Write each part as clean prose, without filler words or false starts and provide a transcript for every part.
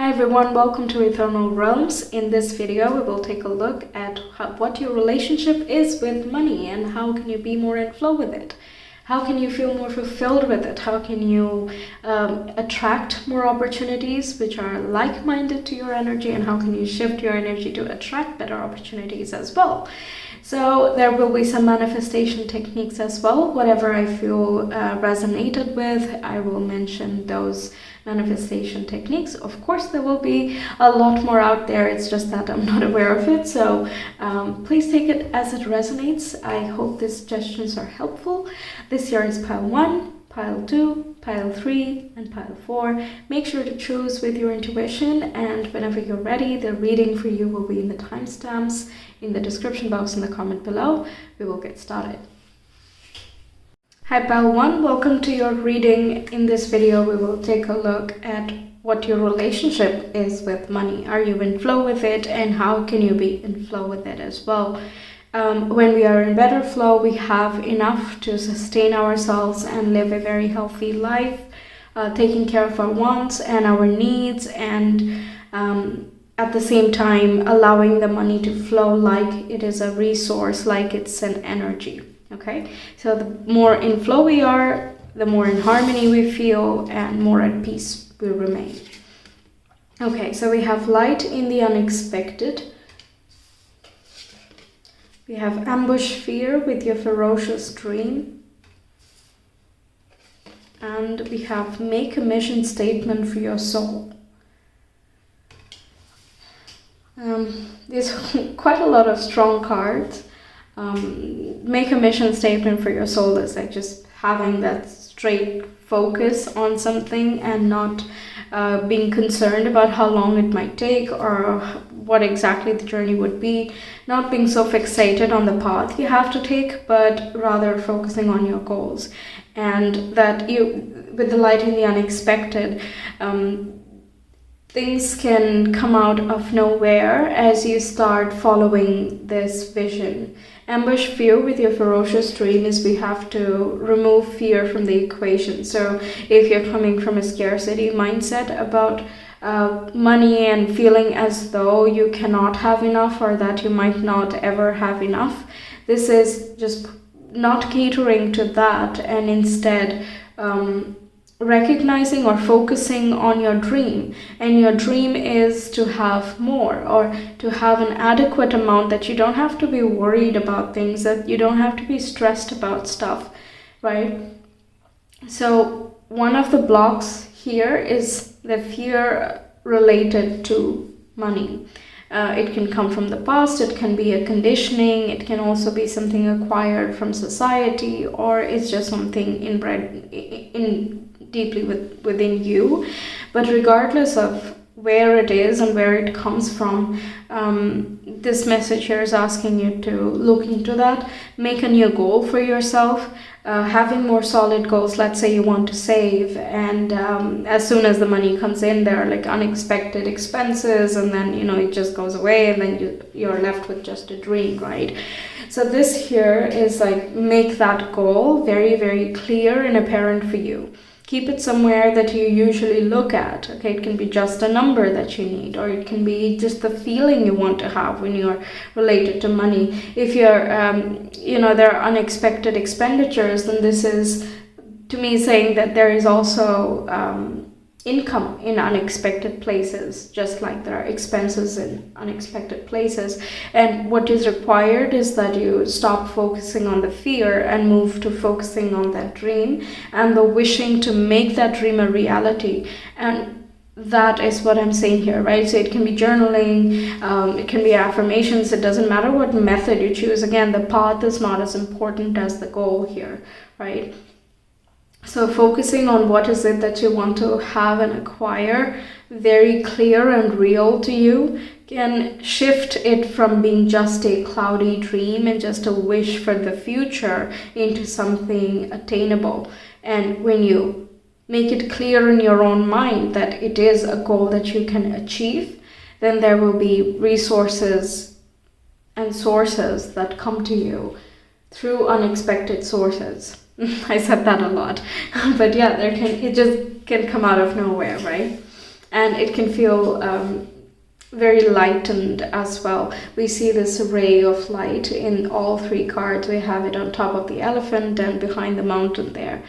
Hi everyone, welcome to Ethernal Realms. In this video, we will take a look at what your relationship is with money and how can you be more in flow with it. How can you feel more fulfilled with it? How can you attract more opportunities which are like-minded to your energy, and how can you shift your energy to attract better opportunities as well? So there will be some manifestation techniques as well. Whatever I feel resonated with, I will mention those manifestation techniques. Of course, there will be a lot more out there. It's just that I'm not aware of it. So please take it as it resonates. I hope these suggestions are helpful. This here is pile 1, pile 2, pile 3, and pile 4. Make sure to choose with your intuition, and whenever you're ready, the reading for you will be in the timestamps in the description box in the comment below. We will get started. Hi pile 1, welcome to your reading. In this video, we will take a look at what your relationship is with money. Are you in flow with it, and how can you be in flow with it as well? When we are in better flow, we have enough to sustain ourselves and live a very healthy life, taking care of our wants and our needs, and at the same time allowing the money to flow like it is a resource, like it's an energy. Okay, so the more in flow we are, the more in harmony we feel, and more at peace we remain. Okay, so we have light in the unexpected. We have ambush fear with your ferocious dream. And we have make a mission statement for your soul. There's quite a lot of strong cards. Make a mission statement for your soul is like just having that straight focus on something and not being concerned about how long it might take or what exactly the journey would be, not being so fixated on the path you have to take, but rather focusing on your goals. And that you, with the light in the unexpected, things can come out of nowhere as you start following this vision. Ambush fear with your ferocious dream is we have to remove fear from the equation. So if you're coming from a scarcity mindset about money and feeling as though you cannot have enough or that you might not ever have enough, this is just not catering to that, and instead recognizing or focusing on your dream. And your dream is to have more, or to have an adequate amount, that you don't have to be worried about things, that you don't have to be stressed about stuff, right? So one of the blocks here is the fear related to money. It can come from the past, it can be a conditioning, it can also be something acquired from society, or it's just something inbred in deeply within you. But regardless of where it is and where it comes from, this message here is asking you to look into that, make a new goal for yourself, having more solid goals. Let's say you want to save, and as soon as the money comes in, there are like unexpected expenses, and then it just goes away, and then you're left with just a dream, right? So this here is like, make that goal very, very clear and apparent for you. Keep it somewhere that you usually look at. Okay, it can be just a number that you need, or it can be just the feeling you want to have when you're related to money. If you're, there are unexpected expenditures, then this is, to me, saying that there is also income in unexpected places, just like there are expenses in unexpected places. And what is required is that you stop focusing on the fear and move to focusing on that dream and the wishing to make that dream a reality. And that is what I'm saying here, right? So it can be journaling, it can be affirmations. It doesn't matter what method you choose. Again, the path is not as important as the goal here, right? So focusing on what is it that you want to have and acquire, very clear and real to you, can shift it from being just a cloudy dream and just a wish for the future into something attainable. And when you make it clear in your own mind that it is a goal that you can achieve, then there will be resources and sources that come to you through unexpected sources. I said that a lot, but yeah, it just can come out of nowhere, right? and it can feel very lightened as well. We see this ray of light in all three cards. We have it on top of the elephant and behind the mountain there.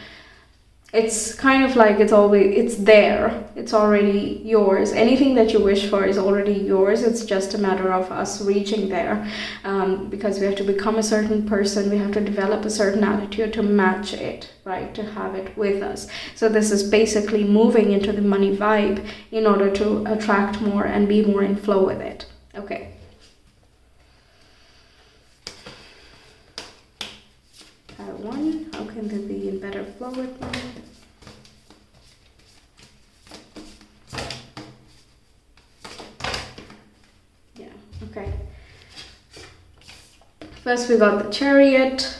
It's kind of like it's there. It's already yours. Anything that you wish for is already yours. It's just a matter of us reaching there, because we have to become a certain person. We have to develop a certain attitude to match it, right? To have it with us. So this is basically moving into the money vibe in order to attract more and be more in flow with it. Okay. One, how can they be in better flow with me? Yeah, okay. First we got the Chariot.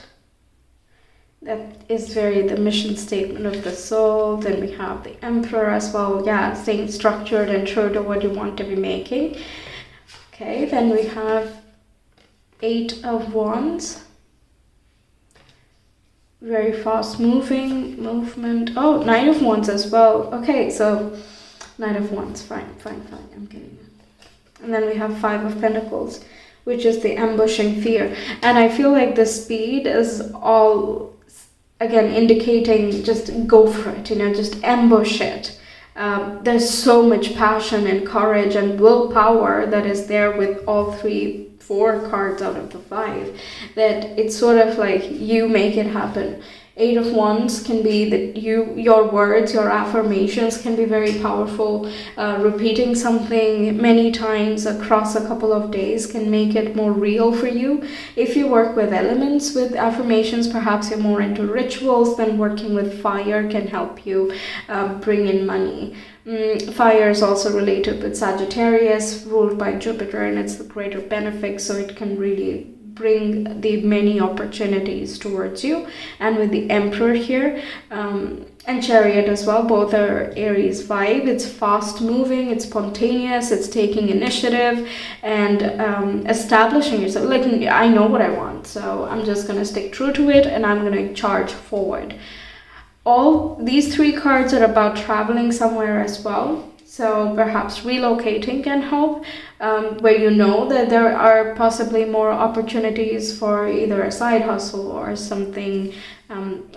That is the mission statement of the soul. Then we have the Emperor as well. Yeah, staying structured and true to what you want to be making. Okay, then we have 8 of Wands. Very fast movement. Oh, Knight of Wands as well. Okay, so Knight of Wands. Fine. I'm getting it. And then we have 5 of Pentacles, which is the ambushing fear. And I feel like the speed is all, again, indicating just go for it, just ambush it. There's so much passion and courage and willpower that is there with all 4 cards out of the 5, that it's sort of like you make it happen. 8 of Wands can be that your words, your affirmations can be very powerful. Repeating something many times across a couple of days can make it more real for you. If you work with elements, with affirmations, perhaps you're more into rituals, then working with fire can help you bring in money. Fire is also related with Sagittarius, ruled by Jupiter, and it's the greater benefic, so it can really bring the many opportunities towards you. And with the Emperor here, and Chariot as well, both are Aries vibe. It's fast moving, it's spontaneous, it's taking initiative and establishing yourself. Like, I know what I want, so I'm just gonna stick true to it and I'm gonna charge forward. All these 3 cards are about traveling somewhere as well. So perhaps relocating can help, where you know that there are possibly more opportunities for either a side hustle or something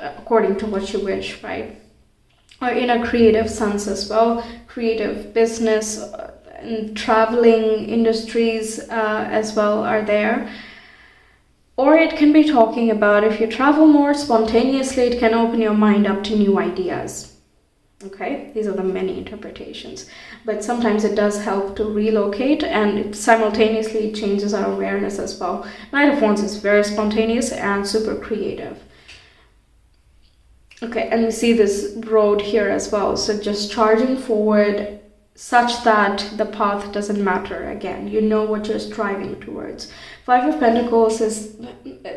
according to what you wish, right? Or in a creative sense as well, creative business and traveling industries as well are there. Or it can be talking about if you travel more spontaneously, it can open your mind up to new ideas. Okay, these are the many interpretations. But sometimes it does help to relocate, and it simultaneously changes our awareness as well. Knight of Wands is very spontaneous and super creative. Okay, and we see this road here as well. So just charging forward such that the path doesn't matter. Again, you know what you're striving towards. 5 of Pentacles is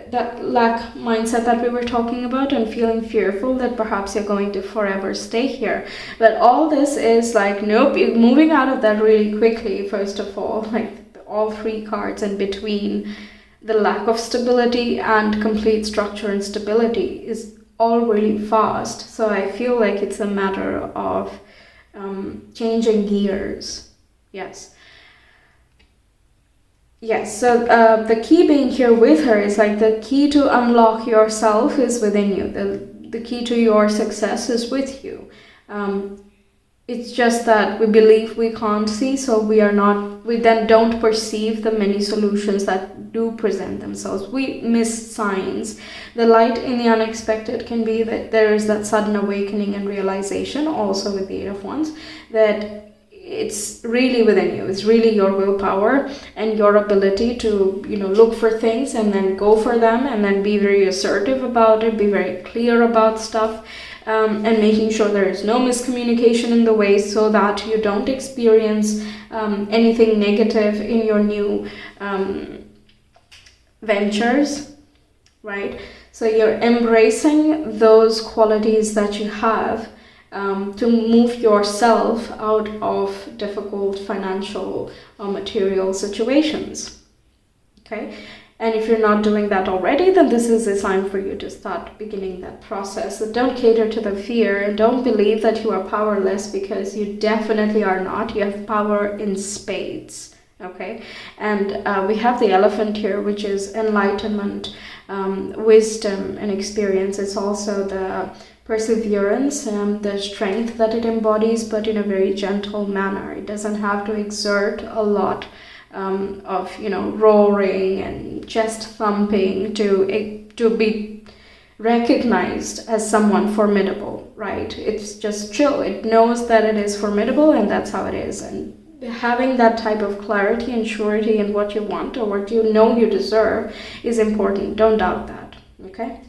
that lack mindset that we were talking about, and feeling fearful that perhaps you're going to forever stay here. But all this is like, nope, you're moving out of that really quickly, first of all. Like all 3 cards in between, the lack of stability and complete structure and stability is all really fast. So I feel like it's a matter of changing gears. Yes, so the key being here with her is like the key to unlock yourself is within you. The key to your success is with you. It's just that we believe we can't see, so we then don't perceive the many solutions that do present themselves. We miss signs. The light in the unexpected can be that there is that sudden awakening and realization, also with the 8 of Wands, that it's really within you. It's really your willpower and your ability to, look for things and then go for them, and then be very assertive about it, be very clear about stuff. And making sure there is no miscommunication in the way, so that you don't experience anything negative in your new ventures, right? So you're embracing those qualities that you have to move yourself out of difficult financial or material situations, okay? And if you're not doing that already, then this is a sign for you to start beginning that process. So don't cater to the fear and don't believe that you are powerless, because you definitely are not. You have power in spades. Okay, and we have the elephant here, which is enlightenment, wisdom, and experience. It's also the perseverance, the strength that it embodies, but in a very gentle manner. It doesn't have to exert a lot of roaring and chest thumping to be recognized as someone formidable, right? It's just chill. It knows that it is formidable, and that's how it is. And having that type of clarity and surety in what you want or what you know you deserve is important. Don't doubt that. Okay.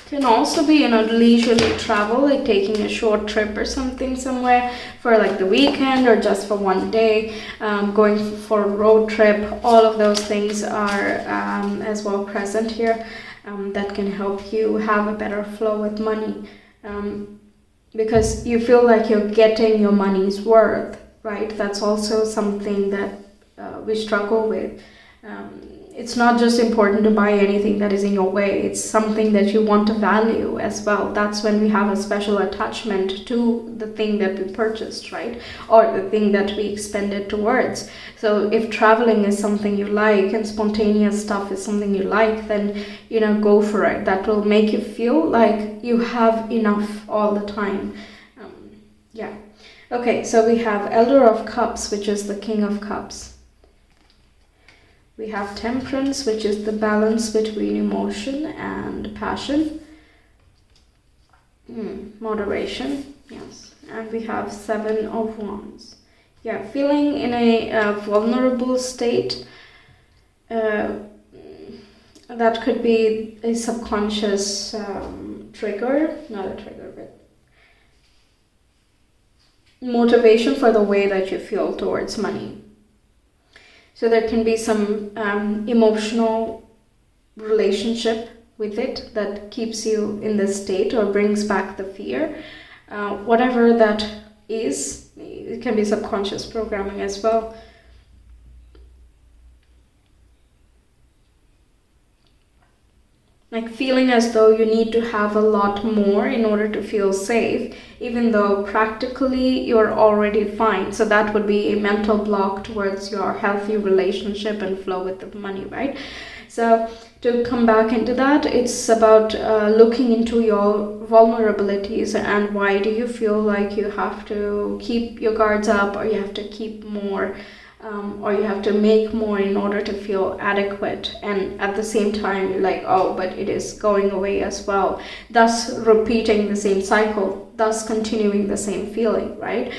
Can also be leisurely travel, like taking a short trip or something somewhere for like the weekend or just for one day, going for a road trip. All of those things are as well present here, that can help you have a better flow with money, because you feel like you're getting your money's worth, right? That's also something that we struggle with. It's not just important to buy anything that is in your way. It's something that you want to value as well. That's when we have a special attachment to the thing that we purchased, right? Or the thing that we expended towards. So if traveling is something you like and spontaneous stuff is something you like, then, go for it. That will make you feel like you have enough all the time. Yeah. Okay, so we have Elder of Cups, which is the King of Cups. We have Temperance, which is the balance between emotion and passion. Moderation, yes. And we have Seven of Wands. Yeah, feeling in a vulnerable state. That could be a subconscious trigger, not a trigger, but motivation for the way that you feel towards money. So there can be some emotional relationship with it that keeps you in this state or brings back the fear. Whatever that is, it can be subconscious programming as well. Like feeling as though you need to have a lot more in order to feel safe, even though practically you're already fine. So that would be a mental block towards your healthy relationship and flow with the money, right? So to come back into that, it's about looking into your vulnerabilities and why do you feel like you have to keep your guards up, or you have to keep more, or you have to make more in order to feel adequate, and at the same time you're like, oh, but it is going away as well, thus repeating the same cycle, thus continuing the same feeling, right?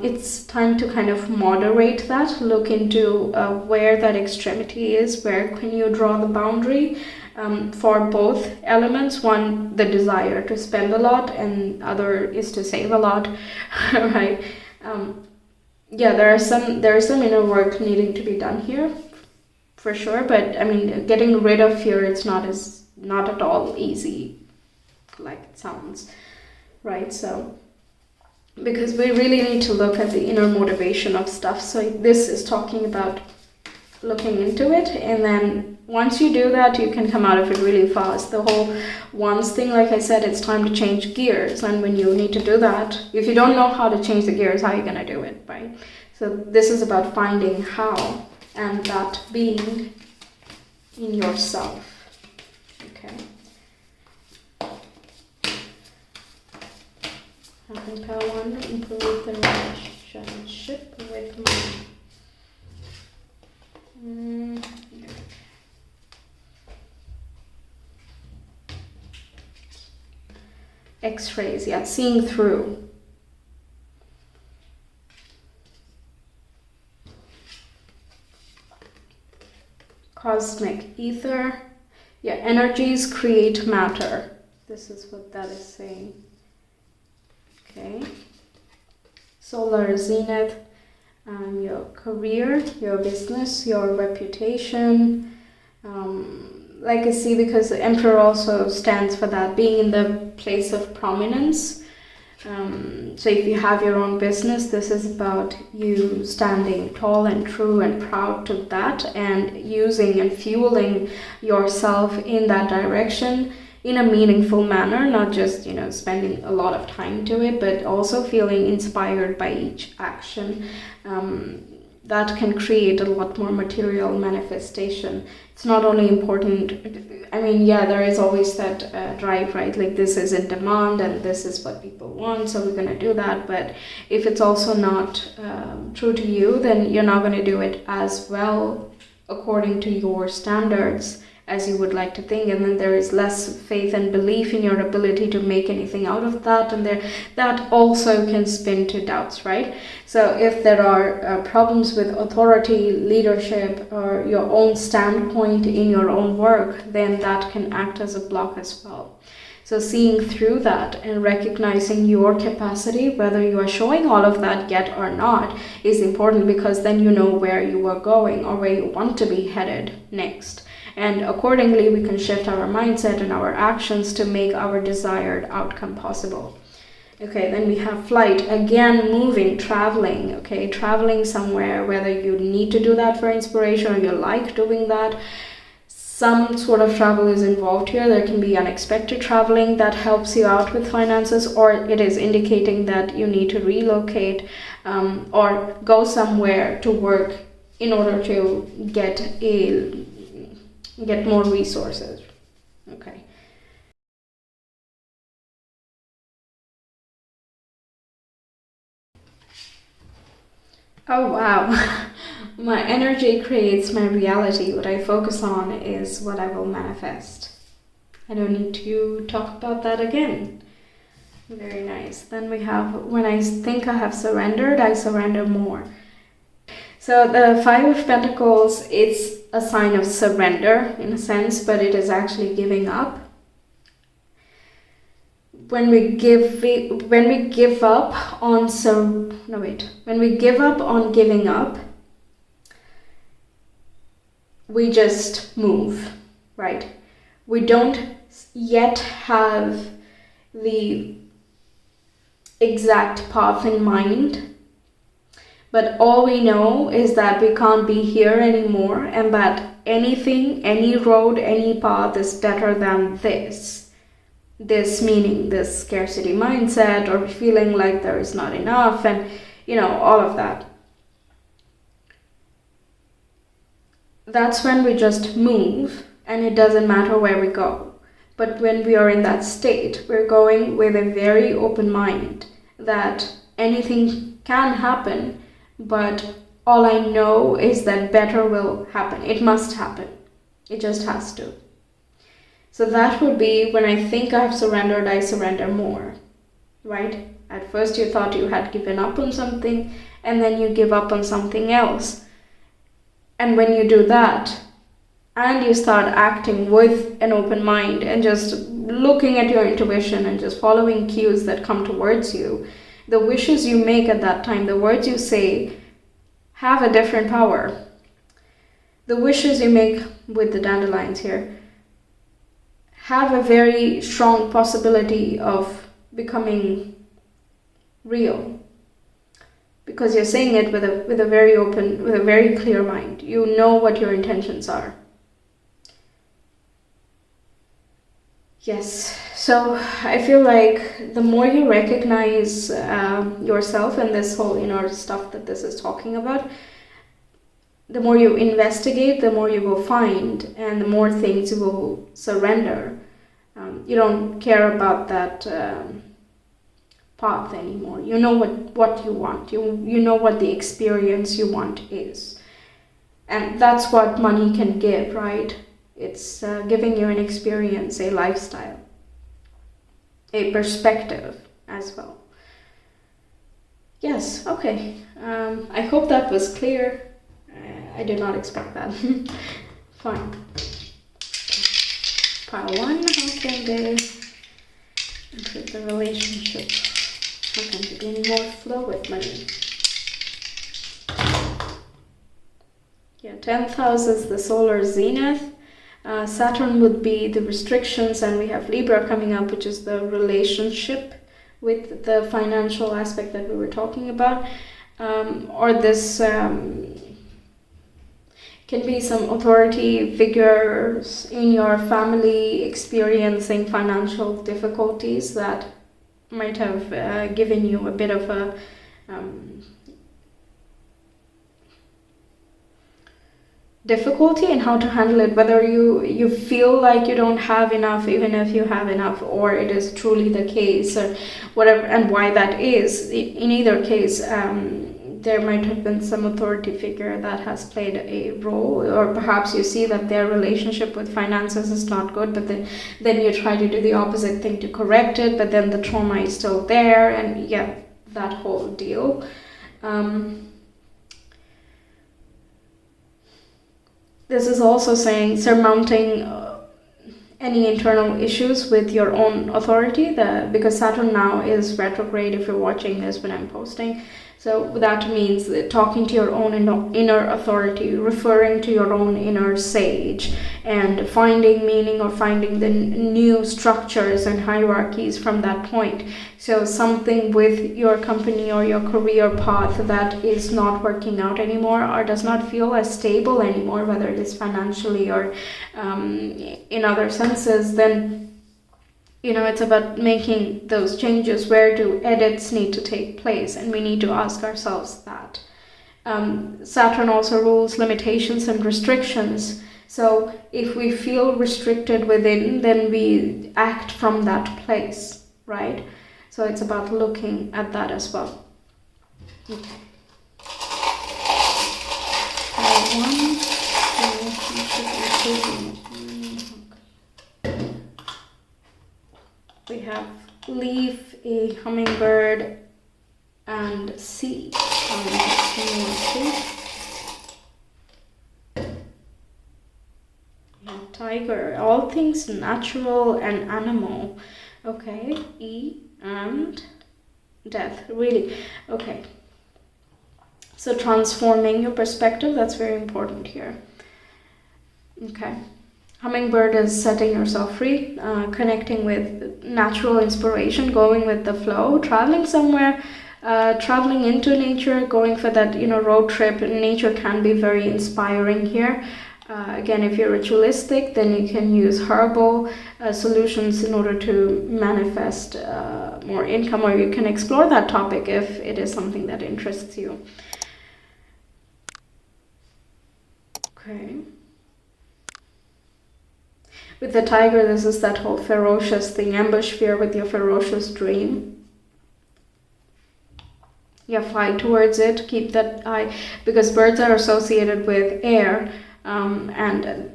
It's time to kind of moderate that, look into where that extremity is, where can you draw the boundary for both elements. One, the desire to spend a lot, and other is to save a lot, right? Yeah, there is some inner work needing to be done here, for sure. But I mean, getting rid of fear, it's not at all easy, like it sounds, right? So, because we really need to look at the inner motivation of stuff. So this is talking about looking into it, and then once you do that, you can come out of it really fast. The whole wands thing, like I said, it's time to change gears, and when you need to do that, if you don't know how to change the gears, how are you going to do it, right? So this is about finding how, and that being in yourself. Okay. Having power one, improve the relationship with money. X-rays, yeah, seeing through. Cosmic ether, yeah, energies create matter. This is what that is saying. Okay. Solar zenith. Your career, your business, your reputation, legacy, because the Emperor also stands for that, being in the place of prominence, So if you have your own business, this is about you standing tall and true and proud to that, and using and fueling yourself in that direction in a meaningful manner, not just, spending a lot of time to it, but also feeling inspired by each action. That can create a lot more material manifestation. It's not only important, there is always that drive, right? Like, this is in demand and this is what people want, so we're going to do that. But if it's also not true to you, then you're not going to do it as well according to your standards as you would like to think, and then there is less faith and belief in your ability to make anything out of that, and that also can spin to doubts, right? So if there are problems with authority, leadership, or your own standpoint in your own work, then that can act as a block as well. So seeing through that and recognizing your capacity, whether you are showing all of that yet or not, is important, because then you know where you are going or where you want to be headed next. And accordingly, we can shift our mindset and our actions to make our desired outcome possible. Okay, then we have flight. Again, moving, traveling, okay? Traveling somewhere, whether you need to do that for inspiration or you like doing that. Some sort of travel is involved here. There can be unexpected traveling that helps you out with finances, or it is indicating that you need to relocate or go somewhere to work in order to get more resources. Okay. Oh wow. My energy creates my reality. What I focus on is what I will manifest. I don't need to talk about that again. Very nice. Then we have, when I think I have surrendered, I surrender more. So the Five of Pentacles, it's a sign of surrender in a sense, but it is actually giving up. When we give up on giving up, we just move, right? We don't yet have the exact path in mind, but all we know is that we can't be here anymore, and that anything, any road, any path is better than this. This meaning this scarcity mindset, or feeling like there is not enough, and all of that. That's when we just move, and it doesn't matter where we go. But when we are in that state, we're going with a very open mind that anything can happen, but all I know is that better will happen. It must happen. It just has to. So that would be, when I think I've surrendered, I surrender more, right? At first you thought you had given up on something, and then you give up on something else. And when you do that, and you start acting with an open mind and just looking at your intuition and just following cues that come towards you, the wishes you make at that time, the words you say, have a different power. The wishes you make with the dandelions here have a very strong possibility of becoming real, because you're saying it with a very clear mind. You know what your intentions are. Yes, so I feel like the more you recognize yourself and this whole inner stuff that this is talking about, the more you investigate, the more you will find, and the more things you will surrender. You don't care about that path anymore. You know what you want. You know what the experience you want is. And that's what money can give, right? It's giving you an experience, a lifestyle, a perspective as well. Yes, okay. I hope that was clear. I did not expect that. Fine. Pile 1, how can they improve the relationship? How can they gain more flow with money? Yeah, 10th house is the solar zenith. Saturn would be the restrictions, and we have Libra coming up, which is the relationship with the financial aspect that we were talking about, or this can be some authority figures in your family experiencing financial difficulties that might have given you a bit of a difficulty in how to handle it, whether you feel like you don't have enough even if you have enough, or it is truly the case, or whatever, and why that is. In either case, there might have been some authority figure that has played a role, or perhaps you see that their relationship with finances is not good, but then you try to do the opposite thing to correct it, but then the trauma is still there, and yeah, that whole deal. This is also saying surmounting any internal issues with your own authority, because Saturn now is retrograde if you're watching this when I'm posting. So that means talking to your own inner authority, referring to your own inner sage, and finding meaning or finding the new structures and hierarchies from that point. So something with your company or your career path that is not working out anymore, or does not feel as stable anymore, whether it is financially or in other senses, then it's about making those changes. Where do edits need to take place? And we need to ask ourselves that. Saturn also rules limitations and restrictions. So if we feel restricted within, then we act from that place, right? So it's about looking at that as well. Okay. We have leaf, a hummingbird, and sea. Tiger, all things natural and animal. Okay, E and death, really. Okay, so transforming your perspective, that's very important here. Okay, hummingbird is setting yourself free, connecting with natural inspiration, going with the flow, traveling somewhere, traveling into nature, going for that road trip. Nature can be very inspiring here. Again, if you're ritualistic, then you can use herbal solutions in order to manifest more income, or you can explore that topic if it is something that interests you. Okay. With the tiger, this is that whole ferocious thing, ambush fear with your ferocious dream. Yeah, fly towards it, keep that eye, because birds are associated with air, and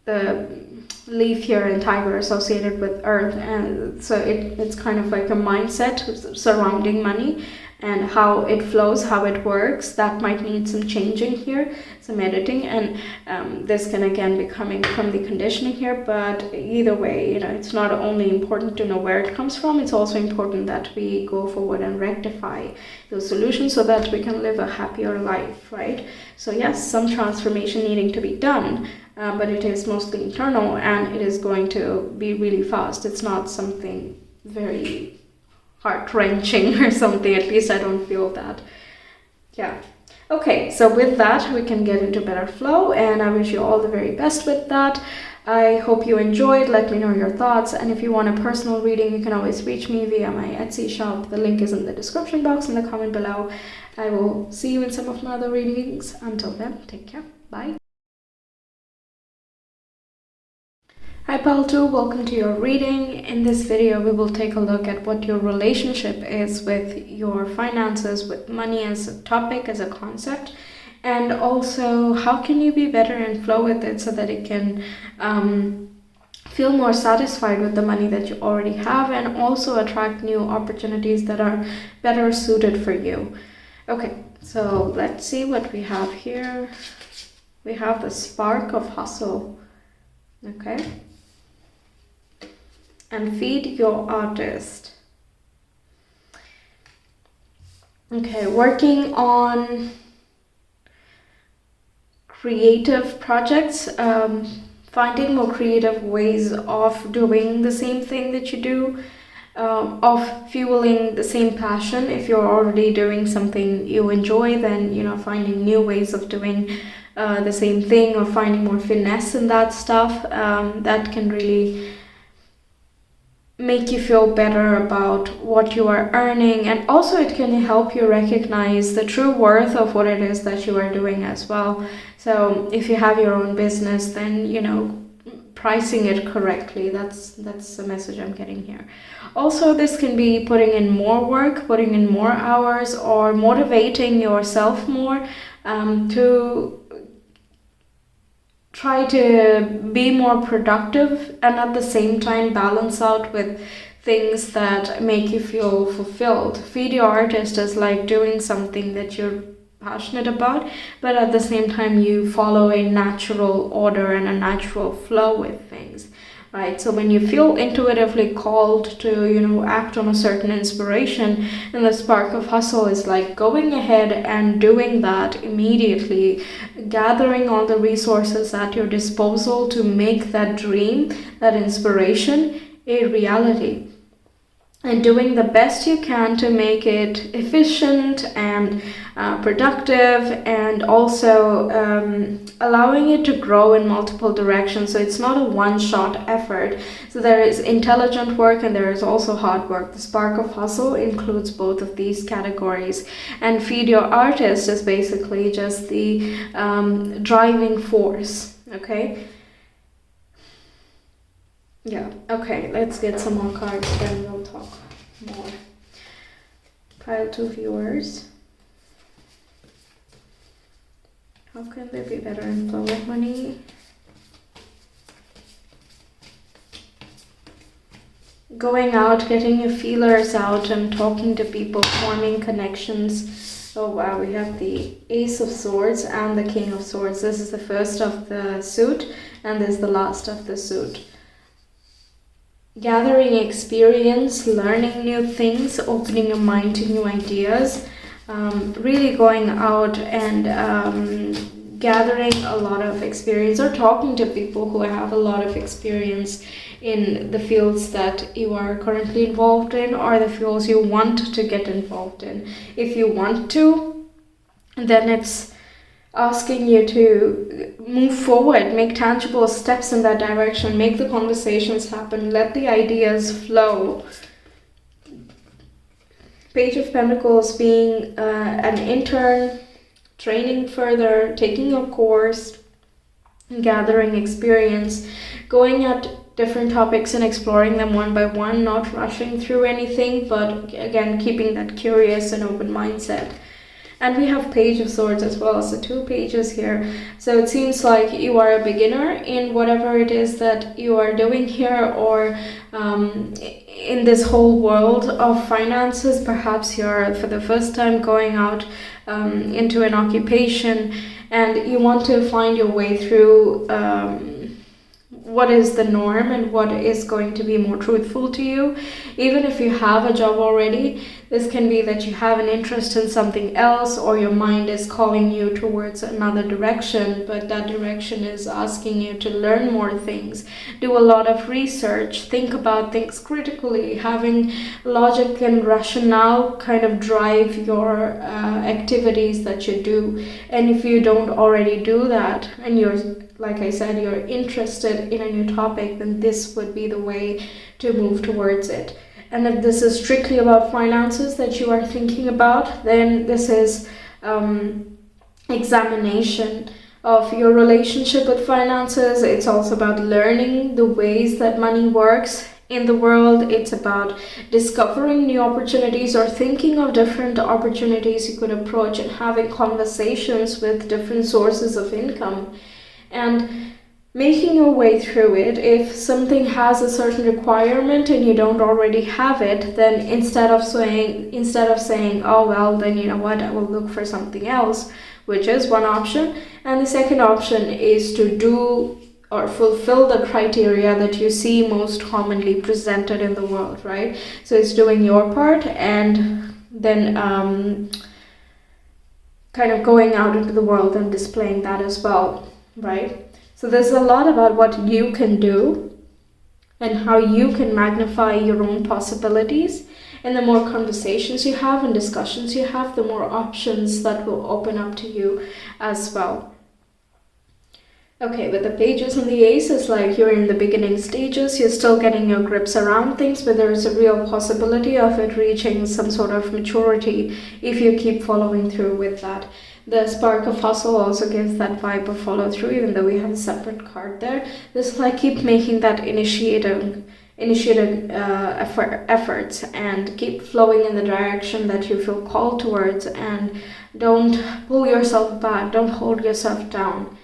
the leaf here and tiger associated with earth, and so it's kind of like a mindset surrounding money and how it flows, how it works. That might need some changing here, some editing, and this can again be coming from the conditioning here. But either way, it's not only important to know where it comes from, it's also important that we go forward and rectify those solutions so that we can live a happier life, right? So yes, some transformation needing to be done, but it is mostly internal, and it is going to be really fast. It's not something very heart-wrenching or something, at least I don't feel that. Yeah. Okay, so with that we can get into better flow, and I wish you all the very best with that. I hope you enjoyed. Let me know your thoughts, and if you want a personal reading, you can always reach me via my Etsy shop. The link is in the description box in the comment below. I will see you in some of my other readings. Until then, take care. Bye. Hi Pal 2, welcome to your reading. In this video we will take a look at what your relationship is with your finances, with money as a topic, as a concept, and also how can you be better in flow with it so that it can feel more satisfied with the money that you already have, and also attract new opportunities that are better suited for you. Okay, so let's see what we have here. We have the spark of hustle. Okay. And feed your artist. Okay, working on creative projects, finding more creative ways of doing the same thing that you do. of fueling the same passion. If you're already doing something you enjoy, then finding new ways of doing the same thing, or finding more finesse in that stuff, that can really make you feel better about what you are earning. And also it can help you recognize the true worth of what it is that you are doing as well. So if you have your own business, then pricing it correctly, that's the message I'm getting here. Also, this can be putting in more work, putting in more hours, or motivating yourself more to try to be more productive, and at the same time balance out with things that make you feel fulfilled. Video artist is like doing something that you're passionate about, but at the same time you follow a natural order and a natural flow with things, right? So when you feel intuitively called to act on a certain inspiration, and the spark of hustle is like going ahead and doing that immediately, gathering all the resources at your disposal to make that dream, that inspiration, a reality, and doing the best you can to make it efficient and productive, and also allowing it to grow in multiple directions. So it's not a one-shot effort. So there is intelligent work and there is also hard work. The spark of hustle includes both of these categories, and feed your artist is basically just the driving force. Okay. Yeah, okay, let's get some more cards, then we'll talk more. Pile 2 viewers. How can they be better in flow of money? Going out, getting your feelers out and talking to people, forming connections. Oh wow, we have the Ace of Swords and the King of Swords. This is the first of the suit and this is the last of the suit. Gathering experience, learning new things, opening your mind to new ideas, really going out and gathering a lot of experience, or talking to people who have a lot of experience in the fields that you are currently involved in, or the fields you want to get involved in. If you want to, then it's asking you to move forward, make tangible steps in that direction, make the conversations happen, let the ideas flow. Page of Pentacles being an intern, training further, taking a course, gathering experience, going at different topics and exploring them one by one, not rushing through anything, but again keeping that curious and open mindset. And we have Page of Swords as well, so 2 pages here. So it seems like you are a beginner in whatever it is that you are doing here, or in this whole world of finances. Perhaps you're for the first time going out into an occupation, and you want to find your way through what is the norm and what is going to be more truthful to you. Even if you have a job already, this can be that you have an interest in something else, or your mind is calling you towards another direction, but that direction is asking you to learn more things, do a lot of research, think about things critically, having logic and rationale kind of drive your activities that you do. And if you don't already do that, and you're, like I said, you're interested in a new topic, then this would be the way to move towards it. And if this is strictly about finances that you are thinking about, then this is examination of your relationship with finances. It's also about learning the ways that money works in the world. It's about discovering new opportunities, or thinking of different opportunities you could approach, and having conversations with different sources of income, and making your way through it. If something has a certain requirement and you don't already have it, then instead of saying, oh well, then you know what, I will look for something else, which is one option. And the second option is to do or fulfill the criteria that you see most commonly presented in the world, right? So it's doing your part, and then kind of going out into the world and displaying that as well, right? So there's a lot about what you can do and how you can magnify your own possibilities. And the more conversations you have and discussions you have, the more options that will open up to you as well. Okay, with the pages and the aces, like you're in the beginning stages, you're still getting your grips around things, but there is a real possibility of it reaching some sort of maturity if you keep following through with that. The spark of hustle also gives that vibe of follow through, even though we have a separate card there. This is like keep making that initiative efforts and keep flowing in the direction that you feel called towards, and don't pull yourself back, don't hold yourself down.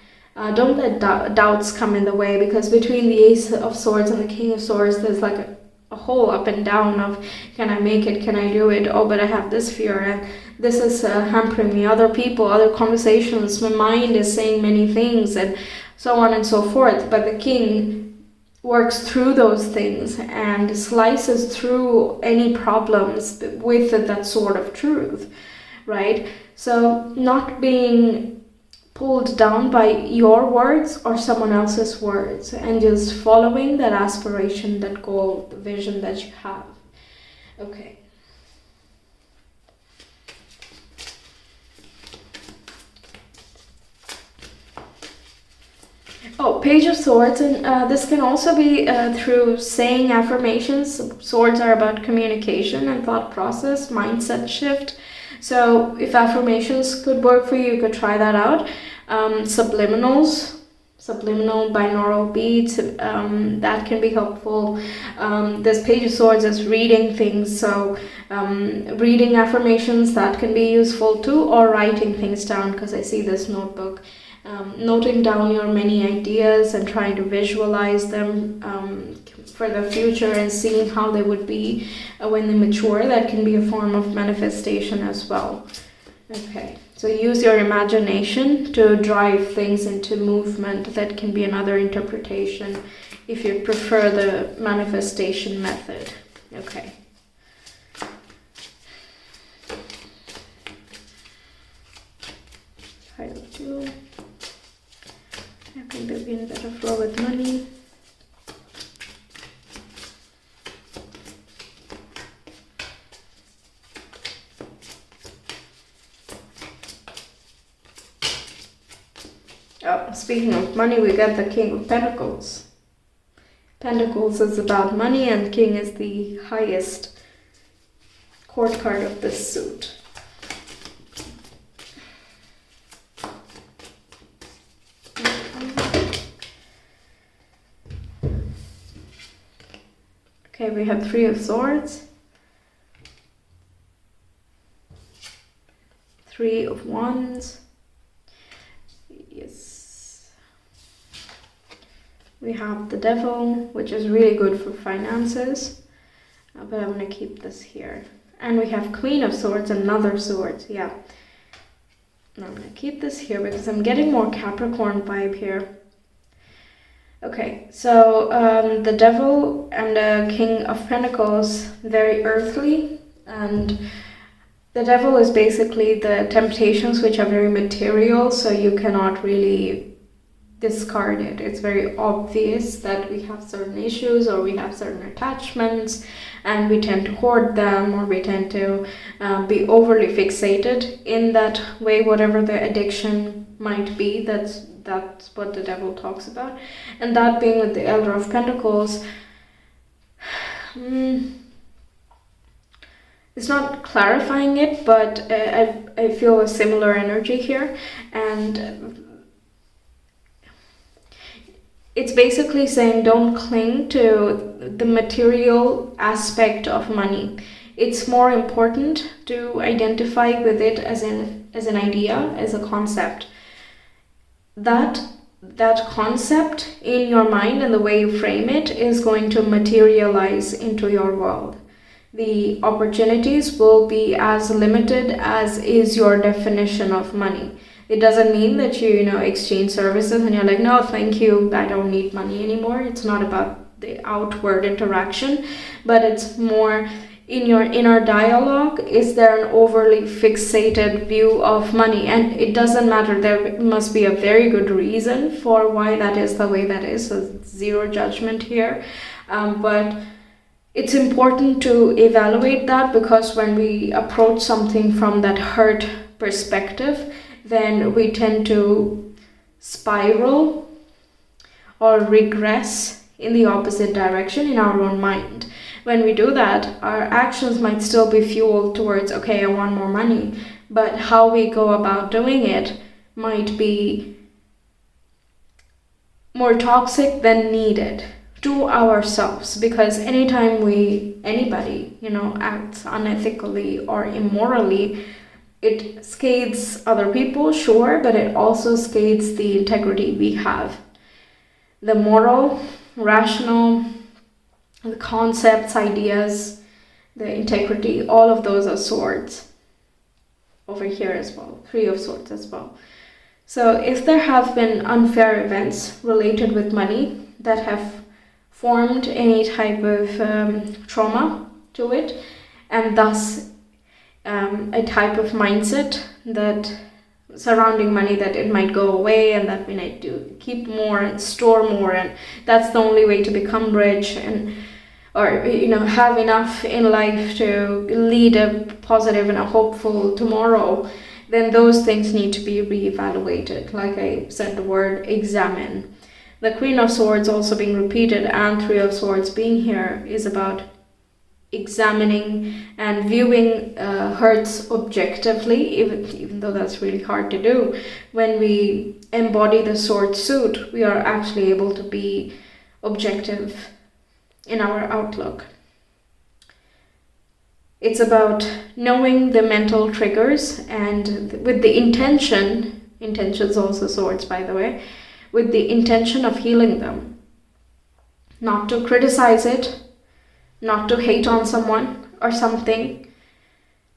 Don't let doubts come in the way, because between the Ace of Swords and the King of Swords, there's like a whole up and down of, can I make it, can I do it, oh, but I have this fear, and this is hampering me, other people, other conversations, my mind is saying many things, and so on and so forth. But the King works through those things and slices through any problems with that sort of truth, right? So not being pulled down by your words or someone else's words, and just following that aspiration, that goal, the vision that you have. Okay. Oh, Page of Swords, and this can also be through saying affirmations. Swords are about communication and thought process, mindset shift. So if affirmations could work for you, you could try that out. Subliminal binaural beats, that can be helpful. This Page of Swords is reading things, so reading affirmations, that can be useful too, or writing things down, because I see this notebook. Noting down your many ideas and trying to visualize them for the future and seeing how they would be when they mature, that can be a form of manifestation as well. Okay, so use your imagination to drive things into movement. That can be another interpretation if you prefer the manifestation method. Okay. Pile 2. I think they'll be in better flow with money. Oh, speaking of money, we got the King of Pentacles. Pentacles is about money, and King is the highest court card of this suit. Okay, we have Three of Swords, Three of Wands. Yes. We have the Devil, which is really good for finances, but I'm going to keep this here. And we have Queen of Swords, another sword, yeah. And I'm going to keep this here because I'm getting more Capricorn vibe here. Okay, so the Devil and the King of Pentacles, very earthly, and the Devil is basically the temptations, which are very material, so you cannot really discard it. It's very obvious that we have certain issues or we have certain attachments, and we tend to hoard them, or we tend to be overly fixated in that way, whatever the addiction might be. That's what the Devil talks about. And that being with the Elder of Pentacles, it's not clarifying it, but I feel a similar energy here, and it's basically saying don't cling to the material aspect of money. It's more important to identify with it as an idea, as a concept. That concept in your mind and the way you frame it is going to materialize into your world. The opportunities will be as limited as is your definition of money. It doesn't mean that you exchange services and you're like, no, thank you, I don't need money anymore. It's not about the outward interaction, but it's more in your inner dialogue. Is there an overly fixated view of money? And it doesn't matter, there must be a very good reason for why that is the way that is, so zero judgment here. But it's important to evaluate that, because when we approach something from that hurt perspective, then we tend to spiral or regress in the opposite direction in our own mind. When we do that, our actions might still be fueled towards, okay, I want more money, but how we go about doing it might be more toxic than needed to ourselves, because anytime anybody acts unethically or immorally, it scathes other people, sure, but it also scathes the integrity we have. The moral, rational, the concepts, ideas, the integrity, all of those are swords over here as well, 3 of Swords as well. So if there have been unfair events related with money that have formed any type of trauma to it, and thus a type of mindset that surrounding money, that it might go away and that we need to keep more and store more, and that's the only way to become rich and or have enough in life to lead a positive and a hopeful tomorrow, then those things need to be reevaluated. Like I said, the word examine. The Queen of Swords also being repeated and 3 of Swords being here is about examining and viewing hurts objectively, even though that's really hard to do. When we embody the sword suit, we are actually able to be objective in our outlook. It's about knowing the mental triggers and with the intentions also swords, by the way, with the intention of healing them. Not to criticize it, not to hate on someone or something,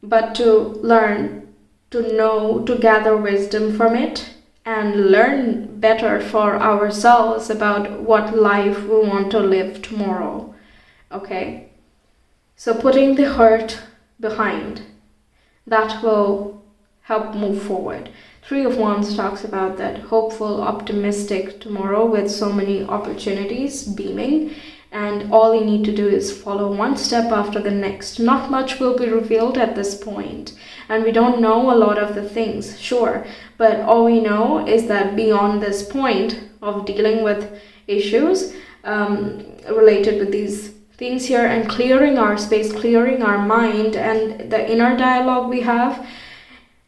but to learn, to know, to gather wisdom from it and learn better for ourselves about what life we want to live tomorrow. Okay? So putting the hurt behind, that will help move forward. 3 of Wands talks about that hopeful, optimistic tomorrow with so many opportunities beaming, and all you need to do is follow one step after the next. Not much will be revealed at this point, and we don't know a lot of the things, sure, but all we know is that beyond this point of dealing with issues related with these things here and clearing our space, clearing our mind and the inner dialogue we have,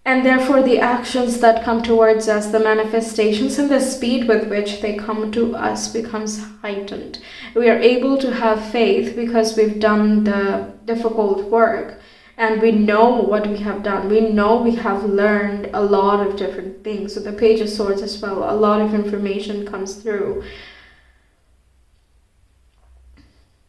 and therefore the actions that come towards us, the manifestations and the speed with which they come to us becomes heightened. We are able to have faith because we've done the difficult work and we know what we have done. We know we have learned a lot of different things. So the Page of Swords as well, a lot of information comes through.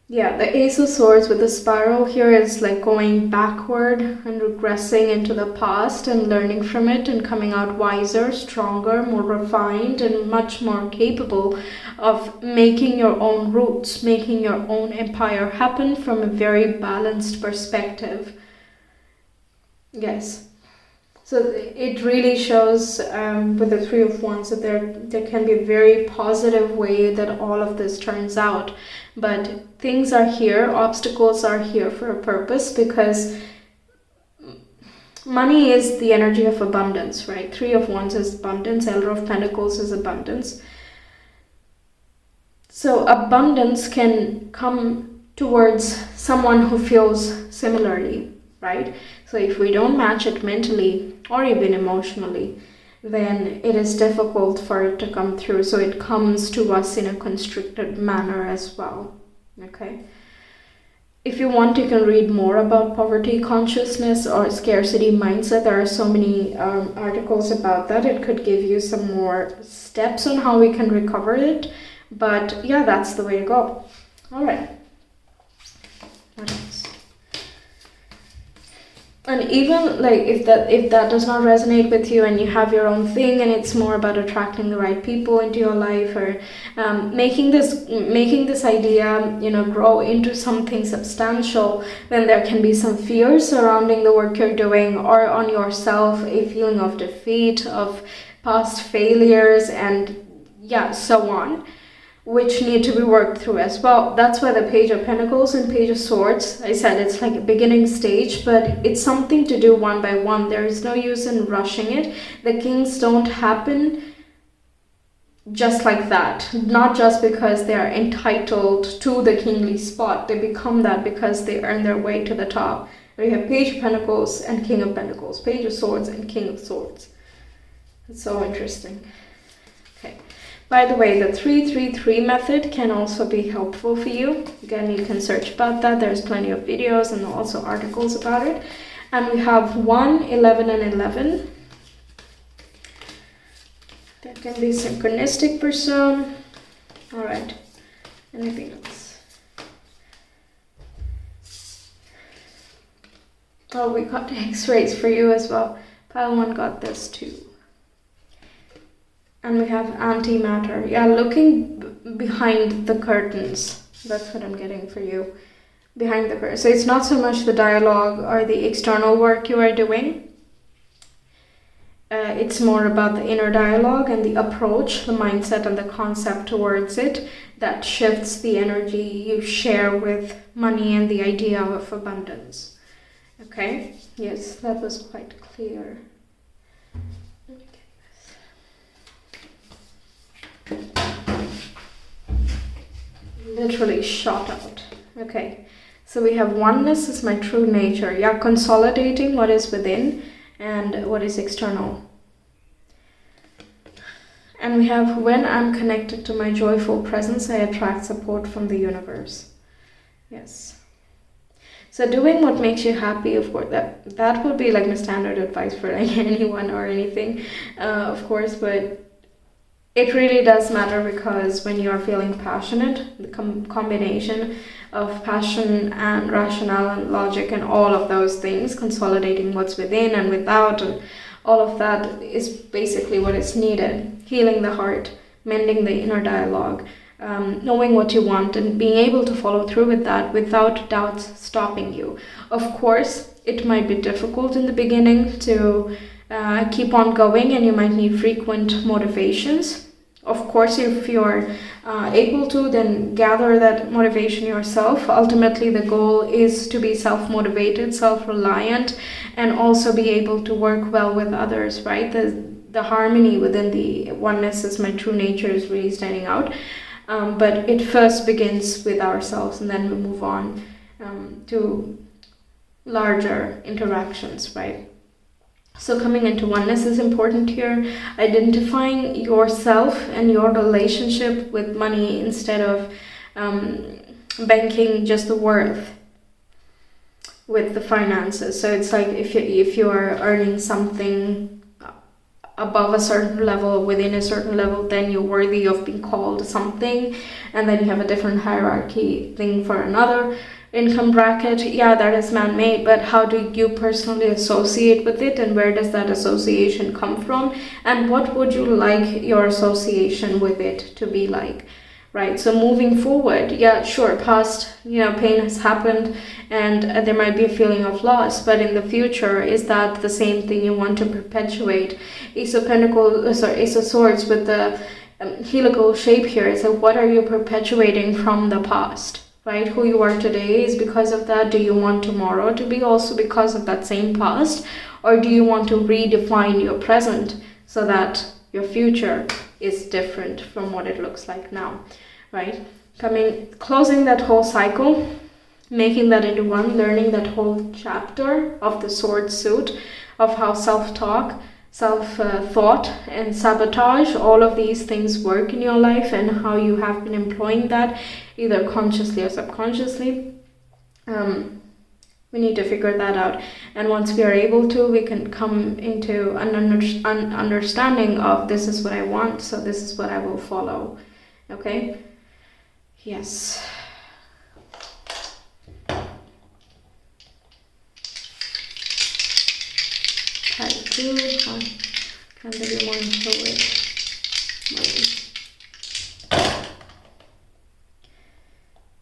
Yeah, the Ace of Swords with the spiral here is like going backward and regressing into the past and learning from it and coming out wiser, stronger, more refined, and much more capable of making your own roots, making your own empire happen from a very balanced perspective. Yes. So it really shows with the 3 of Wands that there can be a very positive way that all of this turns out. But things are here, obstacles are here for a purpose, because money is the energy of abundance, right? 3 of Wands is abundance, Elder of Pentacles is abundance. So abundance can come towards someone who feels similarly, right? So if we don't match it mentally or even emotionally, then it is difficult for it to come through. So it comes to us in a constricted manner as well. Okay. If you want, you can read more about poverty consciousness or scarcity mindset. There are so many articles about that. It could give you some more steps on how we can recover it. But yeah, that's the way to go. All right. What else? And even like if that does not resonate with you and you have your own thing and it's more about attracting the right people into your life, or making this idea grow into something substantial, then there can be some fear surrounding the work you're doing, or on yourself, a feeling of defeat, of past failures, and yeah, so on. which need to be worked through as well. That's why the Page of Pentacles and Page of Swords, I said it's like a beginning stage, but it's something to do one by one. There is no use in rushing it. The kings don't happen just like that, not just because they are entitled to the kingly spot. They become that because they earn their way to the top. We have Page of Pentacles and King of Pentacles, Page of Swords and King of Swords. It's so interesting. Okay. By the way, the 333 method can also be helpful for you. Again, you can search about that. There's plenty of videos and also articles about it. And we have 1, 11, and 11. That can be synchronistic for some. All right. Anything else? Oh, we got X-rays for you as well. Pile 1 got this too. And we have antimatter. Yeah, looking behind the curtains. That's what I'm getting for you. Behind the curtains. So it's not so much the dialogue or the external work you are doing. It's more about the inner dialogue and the approach, the mindset and the concept towards it that shifts the energy you share with money and the idea of abundance. Okay? Yes, that was quite clear. Literally shot out. Okay, so we have oneness is my true nature. Yeah, consolidating what is within and what is external. And we have when I'm connected to my joyful presence, I attract support from the universe. Yes. So doing what makes you happy, of course, that would be like my standard advice for like anyone or anything, of course, but it really does matter because when you are feeling passionate, the combination of passion and rationale and logic and all of those things, consolidating what's within and without, and all of that is basically what is needed. Healing the heart, mending the inner dialogue, knowing what you want and being able to follow through with that without doubts stopping you. Of course, it might be difficult in the beginning to keep on going and you might need frequent motivations. Of course, if you're able to, then gather that motivation yourself. Ultimately, the goal is to be self-motivated, self-reliant, and also be able to work well with others, right? The harmony within the oneness is my true nature is really standing out. But it first begins with ourselves and then we move on to larger interactions, right? So coming into oneness is important here, identifying yourself and your relationship with money instead of banking just the worth with the finances. So it's like if you are earning something above a certain level, within a certain level, then you're worthy of being called something, and then you have a different hierarchy thing for another income bracket. Yeah, that is man-made, but how do you personally associate with it, and where does that association come from, and what would you like your association with it to be like, right? So moving forward, yeah, sure, past, pain has happened and there might be a feeling of loss, but in the future, is that the same thing you want to perpetuate? Ace of Swords with the helical shape here. So what are you perpetuating from the past? Right? Who you are today is because of that. Do you want tomorrow to be also because of that same past? Or do you want to redefine your present so that your future is different from what it looks like now, right? Closing that whole cycle, making that into one, learning that whole chapter of the sword suit of how self-talk, self-thought and sabotage, all of these things work in your life and how you have been employing that either consciously or subconsciously. We need to figure that out, and once we are able to, we can come into an understanding of this is what I want, so this is what I will follow. Okay? Yes. Type 2, how can there be more fluid?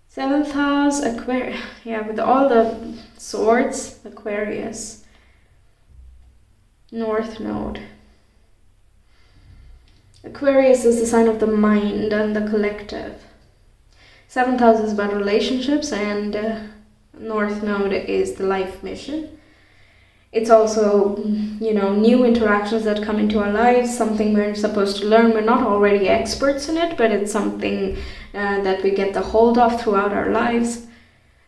Seventh house, Aquarius. Yeah, with all the swords, Aquarius. North node. Aquarius is the sign of the mind and the collective. 7th house is about relationships, and North Node is the life mission. It's also, new interactions that come into our lives, something we're supposed to learn. We're not already experts in it, but it's something that we get the hold of throughout our lives.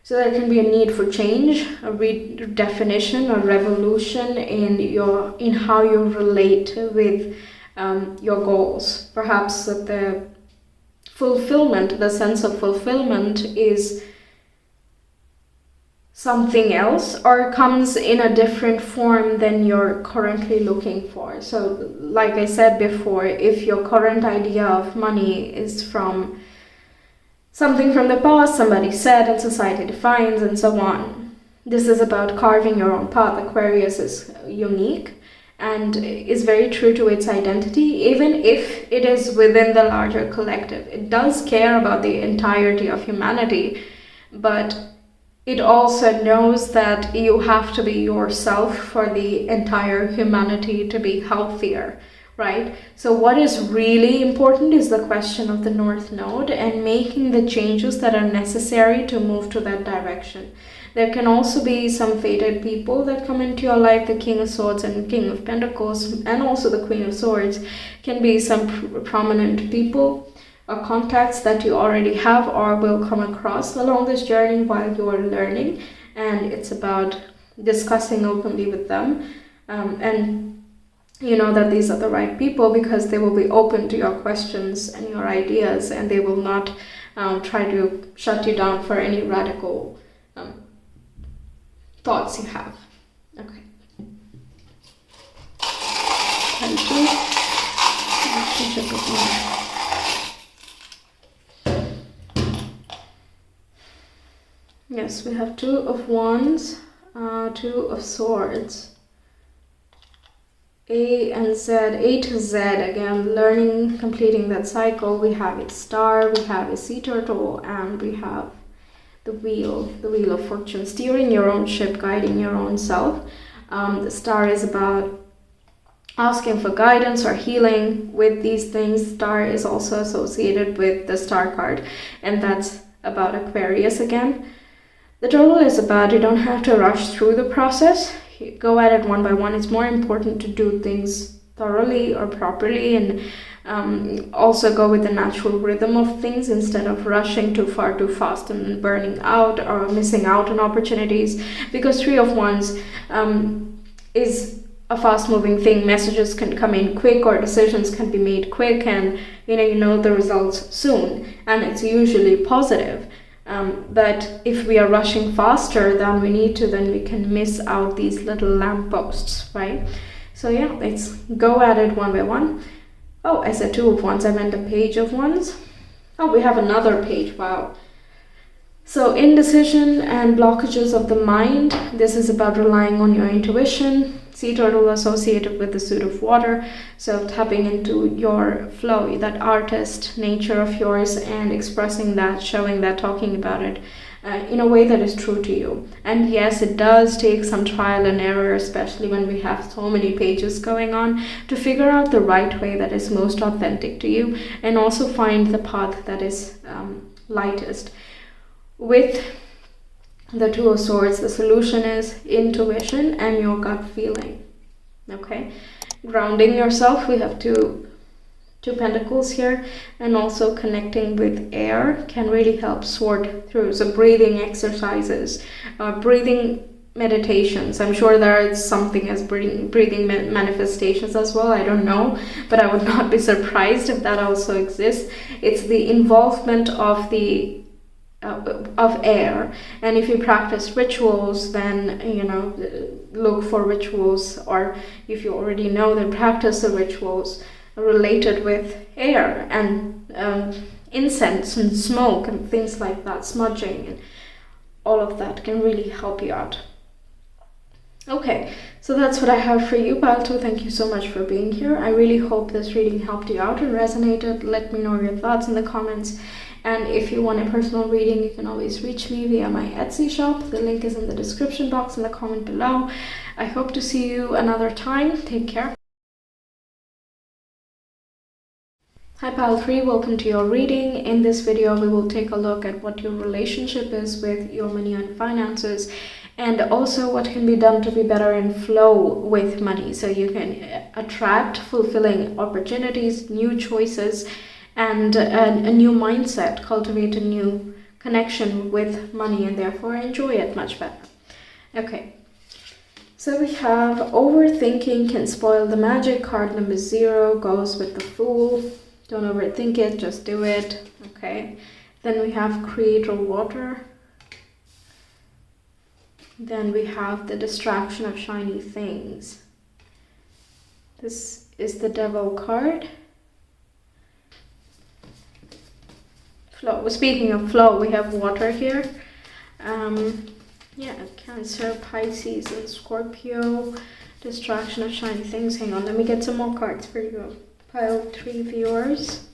So there can be a need for change, a redefinition, a revolution in how you relate with your goals. Perhaps the fulfillment, the sense of fulfillment is something else, or comes in a different form than you're currently looking for. So like I said before, if your current idea of money is from something from the past, somebody said and society defines and so on, this is about carving your own path. Aquarius is unique and is very true to its identity, even if it is within the larger collective. It does care about the entirety of humanity, but it also knows that you have to be yourself for the entire humanity to be healthier, right? So what is really important is the question of the North Node and making the changes that are necessary to move to that direction. There can also be some fated people that come into your life. The King of Swords and King of Pentacles, and also the Queen of Swords, can be some prominent people or contacts that you already have or will come across along this journey while you are learning. And it's about discussing openly with them, and you know that these are the right people because they will be open to your questions and your ideas, and they will not try to shut you down for any radical thoughts you have. Okay. Thank you. Yes, we have 2 of Wands, 2 of Swords. A and Z, A to Z, again, learning, completing that cycle. We have a star, we have a sea turtle, and we have the wheel of fortune, steering your own ship, guiding your own self. The star is about asking for guidance or healing with these things. Star is also associated with the star card, and that's about Aquarius again. The turtle is about you don't have to rush through the process. You go at it one by one. It's more important to do things thoroughly or properly, and also go with the natural rhythm of things instead of rushing too far too fast and burning out or missing out on opportunities, because 3 of Wands is a fast moving thing. Messages can come in quick or decisions can be made quick, and you know the results soon, and it's usually positive. But if we are rushing faster than we need to, then we can miss out these little lampposts, right? So yeah, let's go at it one by one. Oh, I said 2 of Wands, I meant a Page of Wands. Oh, we have another page, wow. So indecision and blockages of the mind. This is about relying on your intuition. Sea turtle associated with the suit of water. So tapping into your flow, that artist nature of yours, and expressing that, showing that, talking about it in a way that is true to you. And yes, it does take some trial and error, especially when we have so many pages going on, to figure out the right way that is most authentic to you, and also find the path that is lightest. With the 2 of Swords, the solution is intuition and your gut feeling. Okay, grounding yourself. We have two Pentacles here, and also connecting with air can really help sort through. So breathing exercises, breathing meditations. I'm sure there is something as breathing manifestations as well. I don't know, but I would not be surprised if that also exists. It's the involvement of the of air, and if you practice rituals, then look for rituals, or if you already know, then practice the rituals related with air and incense and smoke and things like that. Smudging and all of that can really help you out. Okay, so that's what I have for you, Balto. Thank you so much for being here. I really hope this reading helped you out and resonated. Let me know your thoughts in the comments. And if you want a personal reading, you can always reach me via my Etsy shop. The link is in the description box in the comment below. I hope to see you another time. Take care. Hi Pile 3, welcome to your reading. In this video, we will take a look at what your relationship is with your money and finances, and also what can be done to be better in flow with money so you can attract fulfilling opportunities, new choices, and a new mindset, cultivate a new connection with money, and therefore enjoy it much better. Okay. So we have overthinking can spoil the magic. Card number 0 goes with the Fool. Don't overthink it, just do it. Okay. Then we have Creator Water. Then we have the Distraction of Shiny Things. This is the Devil card. Flow. Speaking of flow, we have water here. Yeah, Cancer, Pisces, and Scorpio. Distraction of Shiny Things. Hang on, let me get some more cards for you. Pile 3 viewers.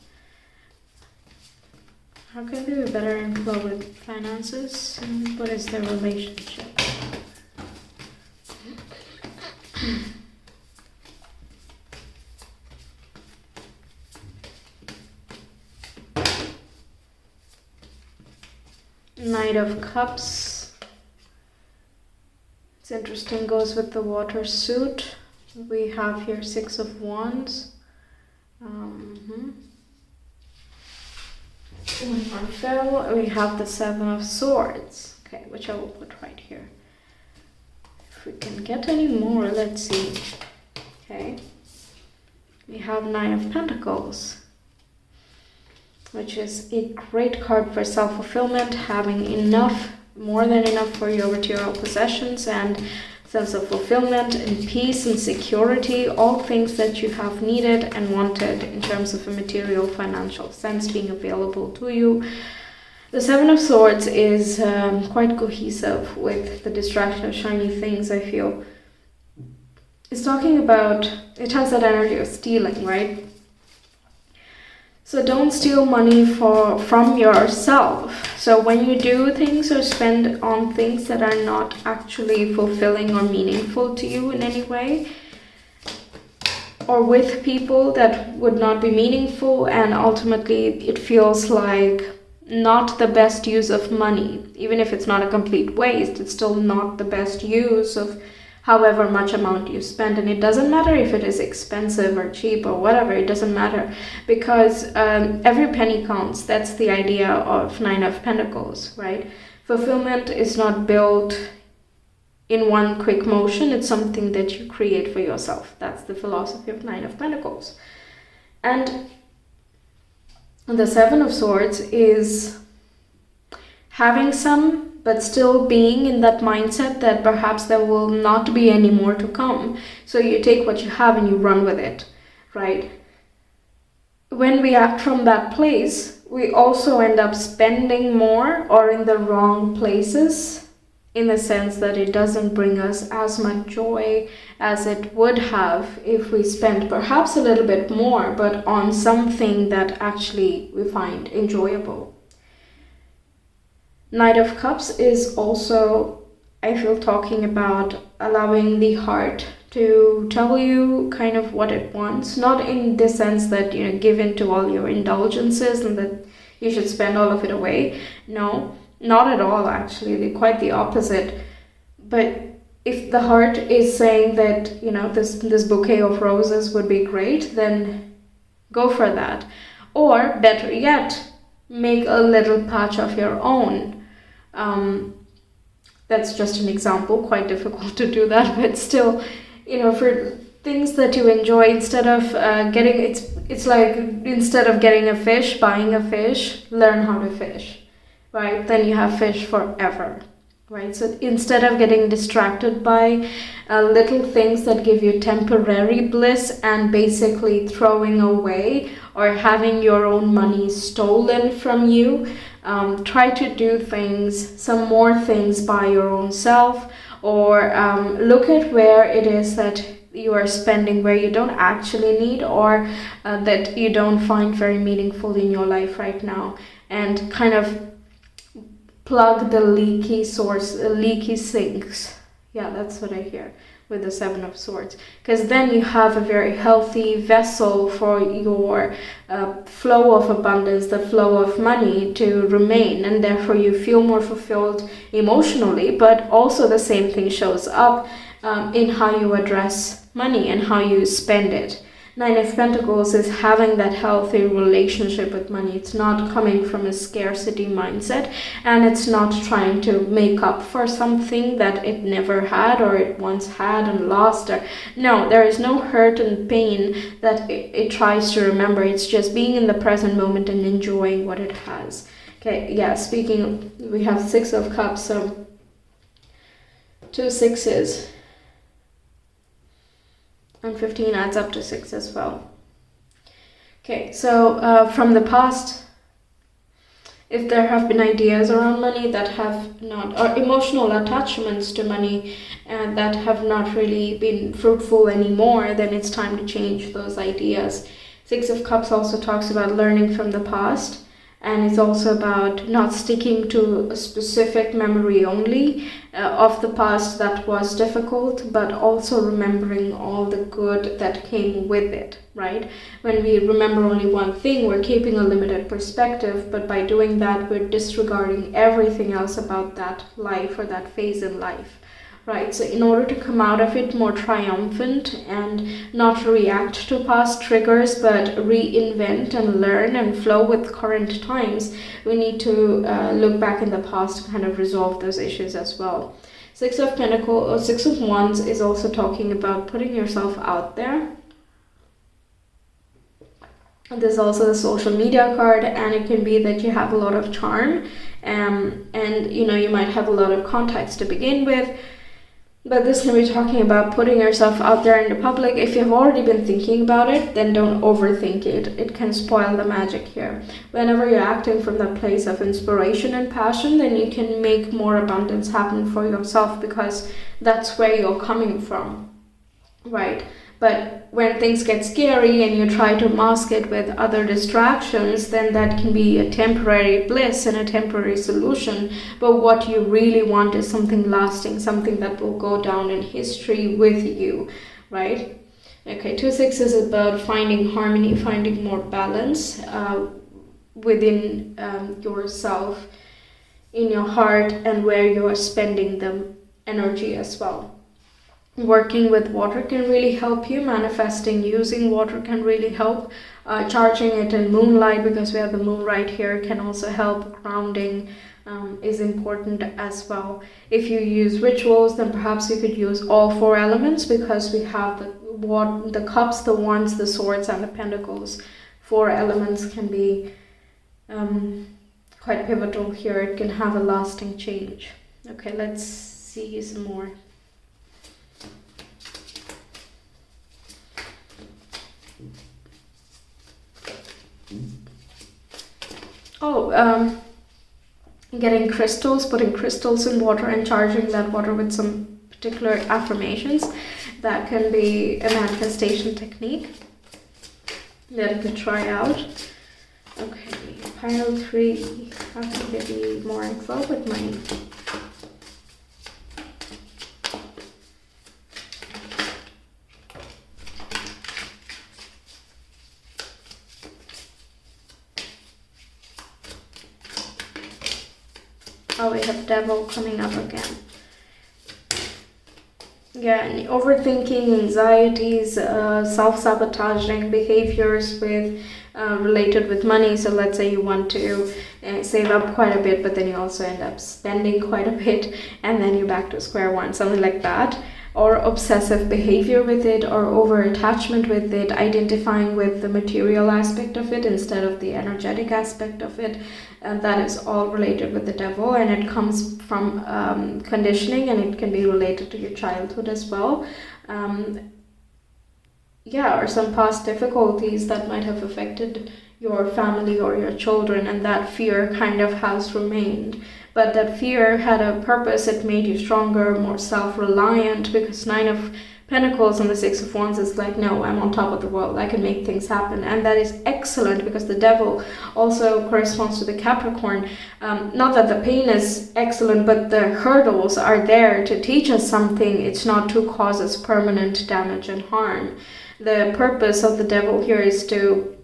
How can they be better in flow with finances? And what is their relationship? Knight of Cups. It's interesting, goes with the water suit. We have here 6 of Wands. One fell. We have the 7 of Swords. Okay, which I will put right here. If we can get any more, let's see. Okay. We have 9 of Pentacles, which is a great card for self-fulfillment, having enough, more than enough for your material possessions and sense of fulfillment and peace and security, all things that you have needed and wanted in terms of a material financial sense being available to you. The 7 of Swords is quite cohesive with the Distraction of Shiny Things, I feel. It's talking about, it has that energy of stealing, right? So don't steal money from yourself. So when you do things or spend on things that are not actually fulfilling or meaningful to you in any way, or with people that would not be meaningful, and ultimately it feels like not the best use of money, even if it's not a complete waste, it's still not the best use of however much amount you spend. And it doesn't matter if it is expensive or cheap or whatever, it doesn't matter, because every penny counts. That's the idea of 9 of Pentacles, right? Fulfillment is not built in one quick motion, it's something that you create for yourself. That's the philosophy of 9 of Pentacles. And the 7 of Swords is having some, but still being in that mindset that perhaps there will not be any more to come. So you take what you have and you run with it, right? When we act from that place, we also end up spending more or in the wrong places, in the sense that it doesn't bring us as much joy as it would have if we spent perhaps a little bit more, but on something that actually we find enjoyable. Knight of Cups is also, I feel, talking about allowing the heart to tell you kind of what it wants. Not in the sense that, you know, give in to all your indulgences and that you should spend all of it away. No, not at all, actually. Quite the opposite. But if the heart is saying that, you know, this bouquet of roses would be great, then go for that. Or better yet, make a little patch of your own. That's just an example, quite difficult to do that, but still, you know, for things that you enjoy, instead of it's like, instead of getting a fish, buying a fish, learn how to fish, right? Then you have fish forever, right? So instead of getting distracted by little things that give you temporary bliss and basically throwing away or having your own money stolen from you, try to do some more things by your own self, or look at where it is that you are spending where you don't actually need, or that you don't find very meaningful in your life right now, and kind of plug the leaky sinks. Yeah, that's what I hear. with the Seven of Swords, because then you have a very healthy vessel for your flow of abundance, the flow of money to remain, and therefore you feel more fulfilled emotionally, but also the same thing shows up in how you address money and how you spend it. Nine of Pentacles is having that healthy relationship with money. It's not coming from a scarcity mindset, and it's not trying to make up for something that it never had or it once had and lost. Or no, there is no hurt and pain that it tries to remember. It's just being in the present moment and enjoying what it has. Okay, yeah, speaking, we have Six of Cups, so 2 6s. And 15 adds up to 6 as well. Okay, so from the past, if there have been ideas around money that have not, or emotional attachments to money that have not really been fruitful anymore, then it's time to change those ideas. Six of Cups also talks about learning from the past, and it's also about not sticking to a specific memory only of the past that was difficult, but also remembering all the good that came with it, right? When we remember only one thing, we're keeping a limited perspective, but by doing that, we're disregarding everything else about that life or that phase in life. Right, so in order to come out of it more triumphant and not react to past triggers, but reinvent and learn and flow with current times, we need to look back in the past to kind of resolve those issues as well. Six of Pentacles, or Six of Wands is also talking about putting yourself out there. There's also the social media card, and it can be that you have a lot of charm, and you know, you might have a lot of contacts to begin with. But this can be talking about putting yourself out there in the public. If you've already been thinking about it, then don't overthink it. It can spoil the magic here. Whenever you're acting from that place of inspiration and passion, then you can make more abundance happen for yourself, because that's where you're coming from, right? But when things get scary and you try to mask it with other distractions, then that can be a temporary bliss and a temporary solution. But what you really want is something lasting, something that will go down in history with you, right? Okay, 2 6 is about finding harmony, finding more balance within yourself, in your heart, and where you are spending the energy as well. Working with water can really help you. Manifesting using water can really help. Charging it in moonlight, because we have the moon right here, can also help. Grounding is important as well. If you use rituals, then perhaps you could use all 4 elements, because we have the cups, the wands, the swords, and the pentacles. 4 elements can be quite pivotal here. It can have a lasting change. Okay, let's see some more. Getting crystals, putting crystals in water and charging that water with some particular affirmations. That can be a manifestation technique that you could try out. Okay, pile 3. How can there be more info with money? Oh, we have Devil coming up again. Yeah, and overthinking, anxieties, self-sabotaging behaviors with related with money. So let's say you want to save up quite a bit, but then you also end up spending quite a bit, and then you're back to square one, something like that. Or obsessive behavior with it, or over-attachment with it, identifying with the material aspect of it instead of the energetic aspect of it. And that is all related with the devil, and it comes from conditioning, and it can be related to your childhood as well. Or some past difficulties that might have affected your family or your children, and that fear kind of has remained. But that fear had a purpose. It made you stronger, more self-reliant, because 9 of Pentacles and the Six of Wands is like, no, I'm on top of the world, I can make things happen. And that is excellent, because the Devil also corresponds to the Capricorn. Not that the pain is excellent, but the hurdles are there to teach us something. It's not to cause us permanent damage and harm. The purpose of the Devil here is to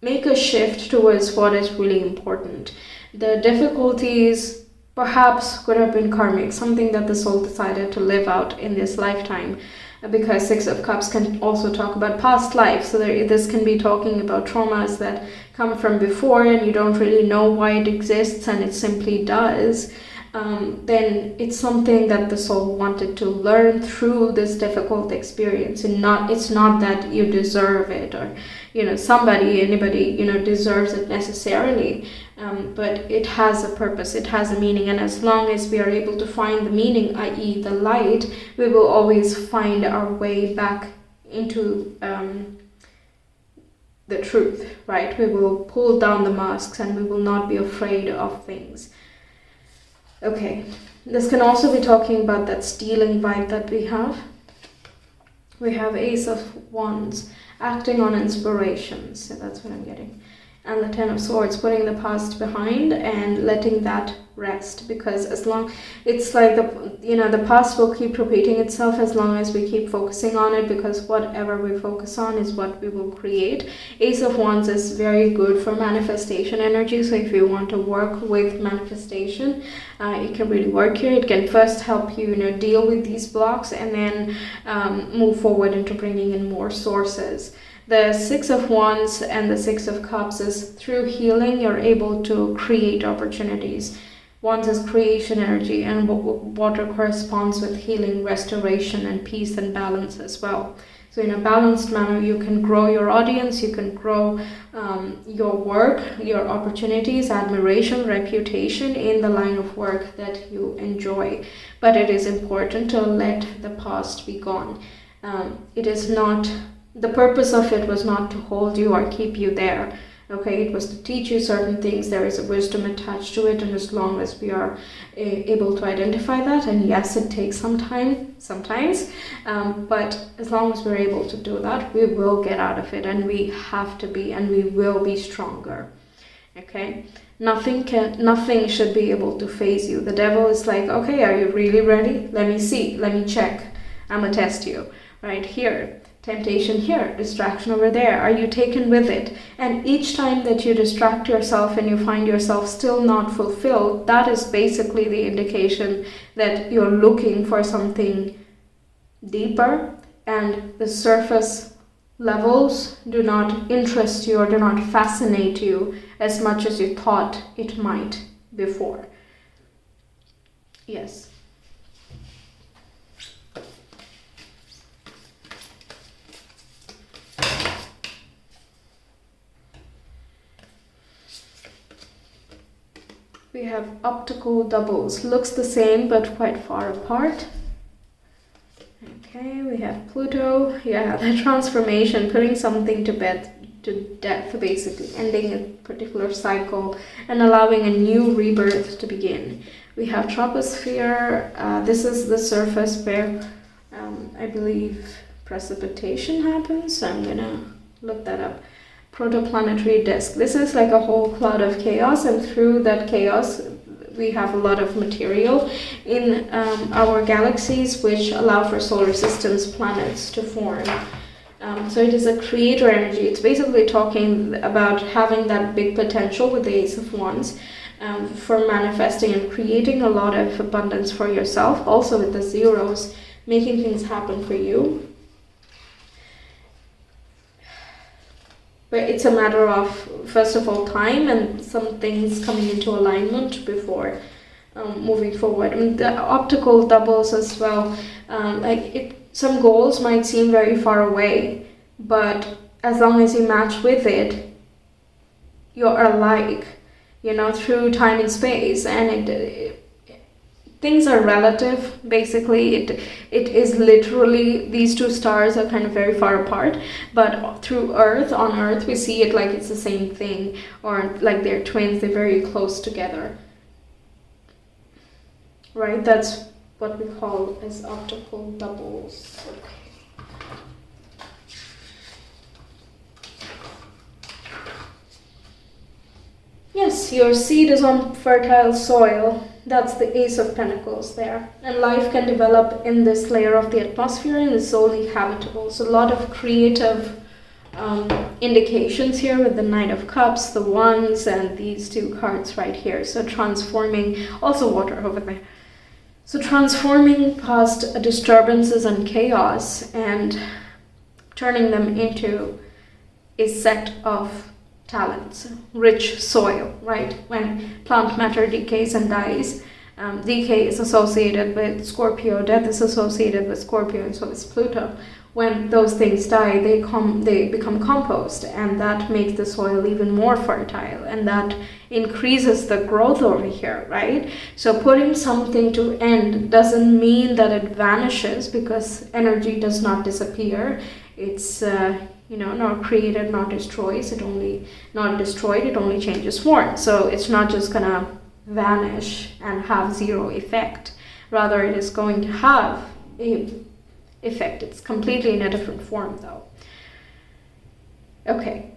make a shift towards what is really important. The difficulties perhaps could have been karmic, something that the soul decided to live out in this lifetime, because Six of Cups can also talk about past life. So this can be talking about traumas that come from before and you don't really know why it exists and it simply does. Then it's something that the soul wanted to learn through this difficult experience, and it's not that you deserve it, or anybody deserves it necessarily, but it has a purpose, it has a meaning, and as long as we are able to find the meaning, i.e. the light, we will always find our way back into the truth, right? We will pull down the masks and we will not be afraid of things. Okay, this can also be talking about that stealing vibe that we have. We have Ace of Wands, acting on inspiration, so that's what I'm getting. And the Ten of Swords, putting the past behind and letting that rest, because it's like the past will keep repeating itself as long as we keep focusing on it, because whatever we focus on is what we will create. Ace of Wands is very good for manifestation energy, so if you want to work with manifestation, it can really work here. It can first help you deal with these blocks, and then move forward into bringing in more sources. The Six of Wands and the Six of Cups is through healing, you're able to create opportunities. Wands is creation energy, and water corresponds with healing, restoration, and peace and balance as well. So in a balanced manner, you can grow your audience, you can grow your work, your opportunities, admiration, reputation in the line of work that you enjoy. But it is important to let the past be gone. The purpose of it was not to hold you or keep you there. Okay, it was to teach you certain things. There is a wisdom attached to it, and as long as we are able to identify that, and yes, it takes some time sometimes, but as long as we're able to do that, we will get out of it, and we have to be, and we will be stronger. Okay, nothing should be able to phase you. The Devil is like, okay, are you really ready? Let me see, let me check. I'm gonna test you right here. Temptation here, distraction over there. Are you taken with it? And each time that you distract yourself and you find yourself still not fulfilled, that is basically the indication that you're looking for something deeper, and the surface levels do not interest you or do not fascinate you as much as you thought it might before. Yes. We have optical doubles. Looks the same but quite far apart. Okay, we have Pluto. Yeah, the transformation, putting something to death, basically, ending a particular cycle and allowing a new rebirth to begin. We have troposphere. This is the surface where I believe precipitation happens. So I'm gonna look that up. Protoplanetary disk. This is like a whole cloud of chaos, and through that chaos we have a lot of material in our galaxies which allow for solar systems, planets to form. So it is a creator energy. It's basically talking about having that big potential with the Ace of Wands for manifesting and creating a lot of abundance for yourself. Also with the zeros, making things happen for you. But it's a matter of, first of all, time and some things coming into alignment before moving forward. I mean, the optical doubles as well. Some goals might seem very far away, but as long as you match with it, you're alike, through time and space. And things are relative, basically. It is literally, these two stars are kind of very far apart, but on Earth we see it like it's the same thing, or like they're twins, they're very close together, right? That's what we call as optical doubles. Okay. once your seed is on fertile soil, that's the Ace of Pentacles there, and life can develop in this layer of the atmosphere and is solely habitable. So a lot of creative indications here with the Knight of Cups, the Wands, and these two cards right here. So transforming, also water over there. So transforming past disturbances and chaos and turning them into a set of talents, rich soil, right? When plant matter decays and dies, decay is associated with Scorpio, death is associated with Scorpio, and so is Pluto. When those things die, they become compost, and that makes the soil even more fertile, and that increases the growth over here, right? So putting something to end doesn't mean that it vanishes, because energy does not disappear. It's not created, not destroyed. It only changes form. So it's not just gonna vanish and have zero effect. Rather, it is going to have a effect. It's completely in a different form, though. Okay.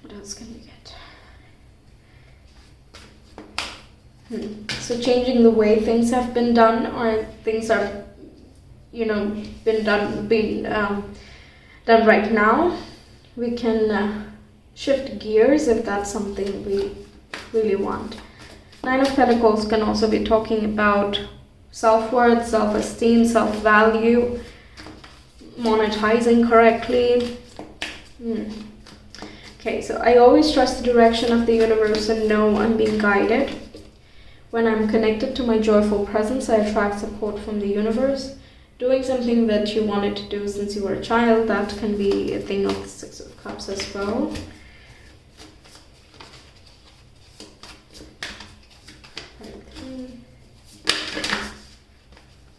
What else can we get? So changing the way things have been done, or things are, been done right now. We can shift gears if that's something we really want. Nine of Pentacles can also be talking about self-worth, self-esteem, self-value, monetizing correctly. Okay, so I always trust the direction of the universe and know I'm being guided. When I'm connected to my joyful presence, I attract support from the universe. Doing something that you wanted to do since you were a child, that can be a thing of the Six of Cups as well.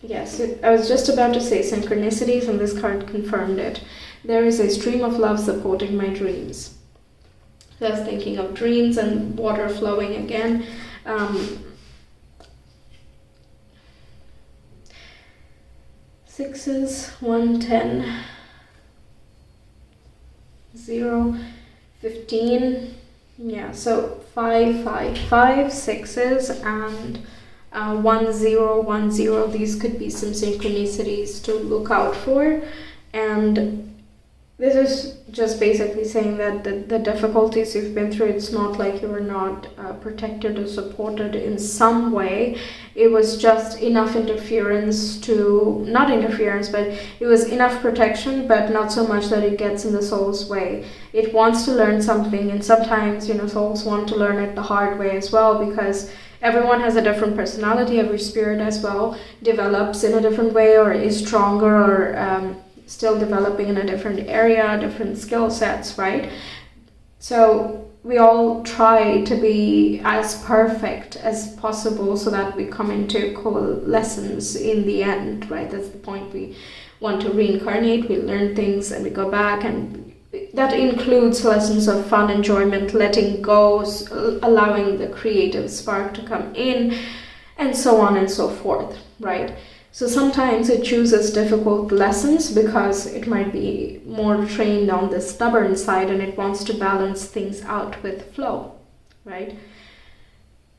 Yes, I was just about to say synchronicities, and this card confirmed it. There is a stream of love supporting my dreams. So I was thinking of dreams and water flowing again. Sixes, 1, 10, 0, 15. Yeah, so 5, 5, 5, sixes, and 1, 0, 1, 0. These could be some synchronicities to look out for. And this is just basically saying that the difficulties you've been through, it's not like you were not protected or supported in some way. It was just enough interference to, not interference, but it was enough protection, but not so much that it gets in the soul's way. It wants to learn something, and sometimes, souls want to learn it the hard way as well, because everyone has a different personality. Every spirit as well develops in a different way, or is stronger, or still developing in a different area, different skill sets, right? So we all try to be as perfect as possible so that we come into coalescence in the end, right? That's the point. We want to reincarnate, we learn things, and we go back, and that includes lessons of fun, enjoyment, letting go, allowing the creative spark to come in, and so on and so forth, right? So sometimes it chooses difficult lessons because it might be more trained on the stubborn side, and it wants to balance things out with flow, right?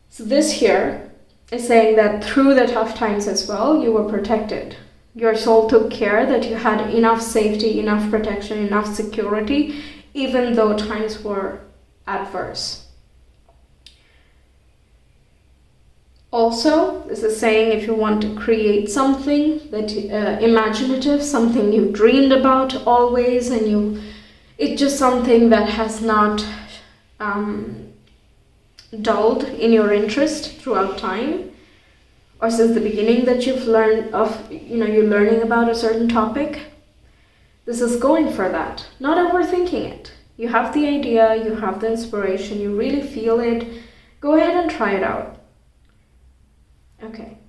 So this here is saying that through the tough times as well, you were protected. Your soul took care that you had enough safety, enough protection, enough security, even though times were adverse. Also, this is saying if you want to create something that imaginative, something you've dreamed about always, and it's just something that has not dulled in your interest throughout time, or since the beginning that you've learned of, you're learning about a certain topic. This is going for that, not overthinking it. You have the idea, you have the inspiration, you really feel it. Go ahead and try it out. Okay.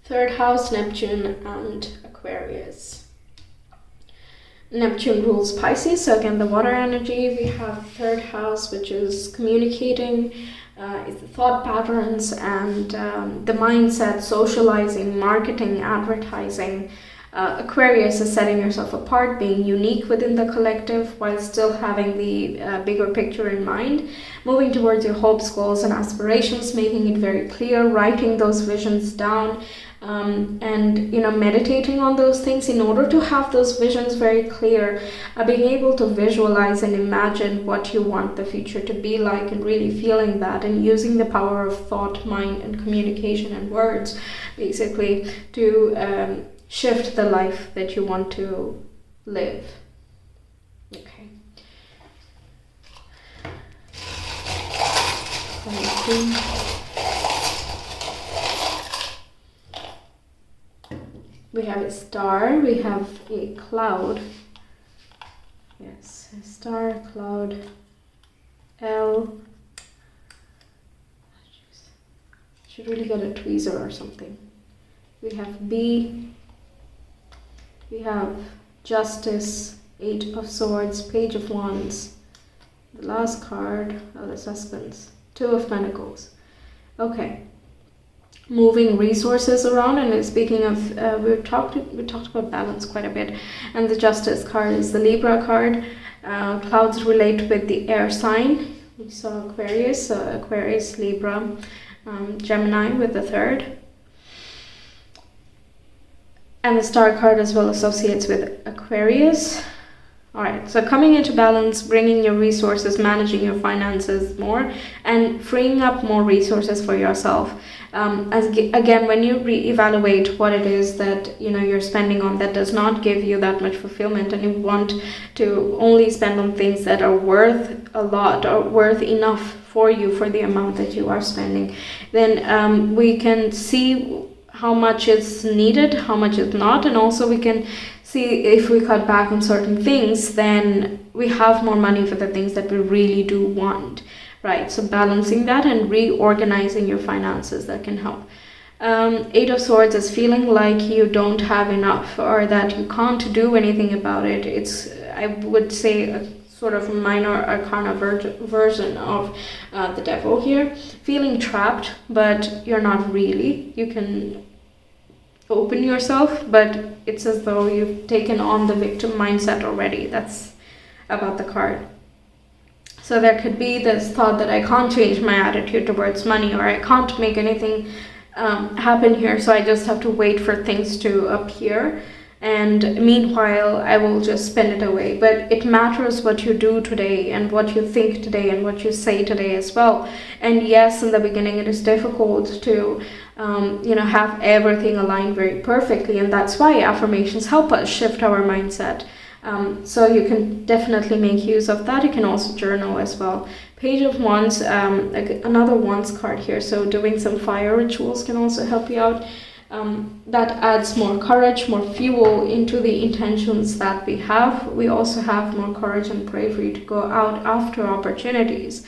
Third house, Neptune and Aquarius. Neptune rules Pisces, so again the water energy. We have third house, which is communicating, it's the thought patterns and the mindset, socializing, marketing, advertising. Aquarius is setting yourself apart, being unique within the collective while still having the bigger picture in mind, moving towards your hopes, goals, and aspirations, making it very clear, writing those visions down, and meditating on those things in order to have those visions very clear, being able to visualize and imagine what you want the future to be like and really feeling that, and using the power of thought, mind, and communication and words basically to shift the life that you want to live. Okay. We have a star, we have a cloud. Yes, a star, cloud, L. Should really get a tweezer or something. We have B. We have Justice, Eight of Swords, Page of Wands. The last card, the Suspense, Two of Pentacles. Okay. Moving resources around, and speaking of, we talked about balance quite a bit, and the Justice card is the Libra card. Clouds relate with the air sign. We saw Aquarius, Aquarius, Libra, Gemini with the third. And the star card as well associates with Aquarius. Alright, so coming into balance, bringing your resources, managing your finances more, and freeing up more resources for yourself. Again, when you reevaluate what it is that you're spending on that does not give you that much fulfillment, and you want to only spend on things that are worth a lot or worth enough for you for the amount that you are spending, then we can see how much is needed, how much is not, and also we can see if we cut back on certain things, then we have more money for the things that we really do want, right? So balancing that and reorganizing your finances, that can help. Eight of Swords is feeling like you don't have enough or that you can't do anything about it. It's, I would say, a sort of minor arcana version of the devil here. Feeling trapped, but you're not really. You can open yourself, but it's as though you've taken on the victim mindset already. That's about the card. So there could be this thought that I can't change my attitude towards money, or I can't make anything happen here, so I just have to wait for things to appear, and meanwhile I will just spend it away. But it matters what you do today and what you think today and what you say today as well. And yes, in the beginning it is difficult to have everything aligned very perfectly, and that's why affirmations help us shift our mindset. So you can definitely make use of that. You can also journal as well. Page of Wands, another Wands card here, so doing some fire rituals can also help you out. That adds more courage, more fuel into the intentions that we have. We also have more courage and bravery to go out after opportunities.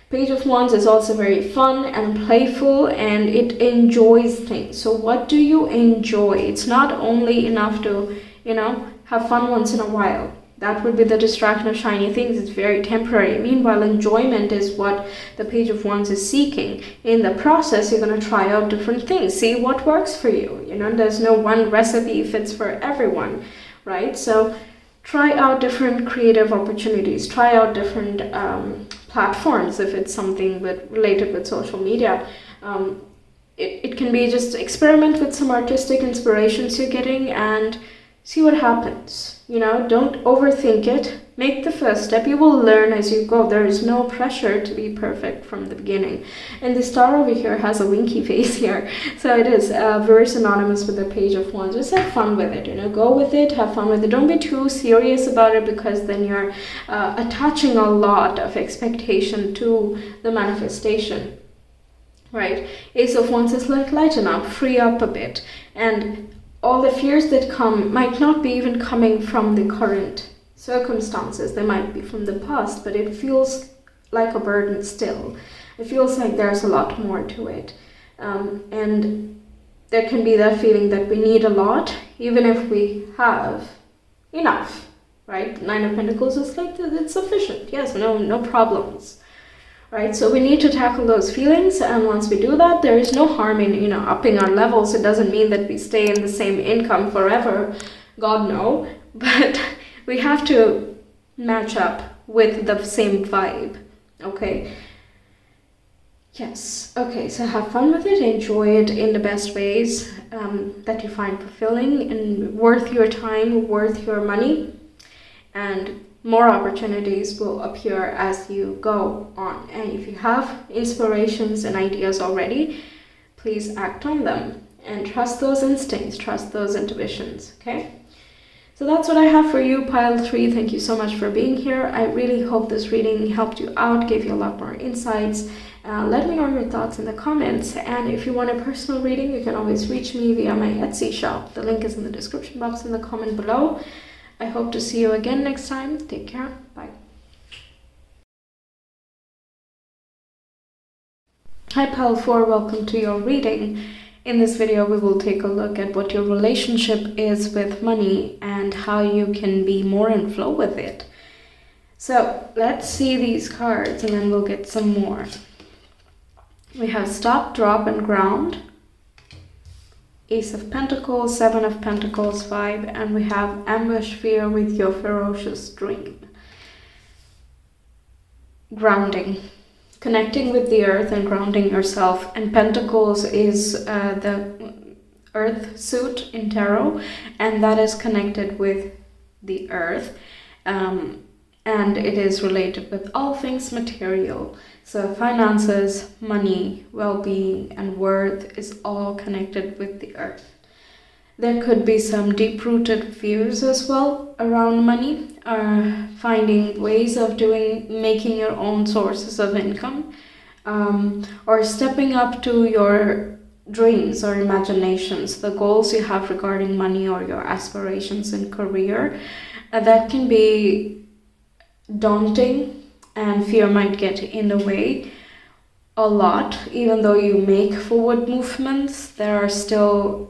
Page of Wands is also very fun and playful, and it enjoys things. So what do you enjoy? It's not only enough to, have fun once in a while. That would be the distraction of shiny things. It's very temporary. Meanwhile, enjoyment is what the Page of Wands is seeking. In the process, you're going to try out different things. See what works for you. There's no one recipe fits for everyone, right? So try out different creative opportunities. Try out different platforms if it's something related with social media. It can be just experiment with some artistic inspirations you're getting and see what happens. Don't overthink it. Make the first step. You will learn as you go. There is no pressure to be perfect from the beginning. And the star over here has a winky face here. So it is very synonymous with the Page of Wands. Just have fun with it. Go with it. Have fun with it. Don't be too serious about it, because then you're attaching a lot of expectation to the manifestation. Right? Ace of Wands is like lighten up, free up a bit. And all the fears that come might not be even coming from the current circumstances. They might be from the past, but it feels like a burden still. It feels like there's a lot more to it. And there can be that feeling that we need a lot, even if we have enough, right? Nine of Pentacles is like, it's sufficient. Yes, no problems, right? So we need to tackle those feelings, and once we do that, there is no harm in, upping our levels. It doesn't mean that we stay in the same income forever. God, no. But we have to match up with the same vibe, okay? Yes, okay, so have fun with it, enjoy it in the best ways that you find fulfilling and worth your time, worth your money, and more opportunities will appear as you go on. And if you have inspirations and ideas already, please act on them and trust those instincts, trust those intuitions, okay? So that's what I have for you, Pile 3. Thank you so much for being here. I really hope this reading helped you out, gave you a lot more insights. Let me know your thoughts in the comments. And if you want a personal reading, you can always reach me via my Etsy shop. The link is in the description box in the comment below. I hope to see you again next time. Take care. Bye. Hi, Pile 4. Welcome to your reading. In this video, we will take a look at what your relationship is with money and how you can be more in flow with it. So let's see these cards and then we'll get some more. We have Stop, Drop, and Ground, Ace of Pentacles, Seven of Pentacles vibe, and we have Ambush Fear with Your Ferocious Dream. Grounding. Connecting with the earth and grounding yourself. And Pentacles is the earth suit in tarot, and that is connected with the earth. And it is related with all things material. So finances, money, well-being, and worth is all connected with the earth. There could be some deep-rooted fears as well around money, finding ways of making your own sources of income, or stepping up to your dreams or imaginations, the goals you have regarding money or your aspirations in career. That can be daunting, and fear might get in the way a lot. Even though you make forward movements, there are still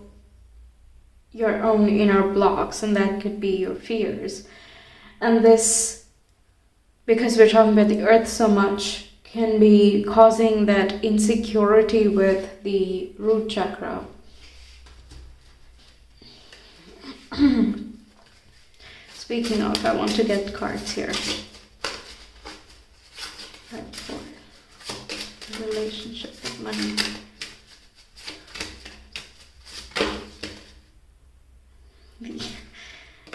your own inner blocks, and that could be your fears. And this, because we're talking about the earth so much, can be causing that insecurity with the root chakra. Speaking of, I want to get cards here. Right, for relationship with money.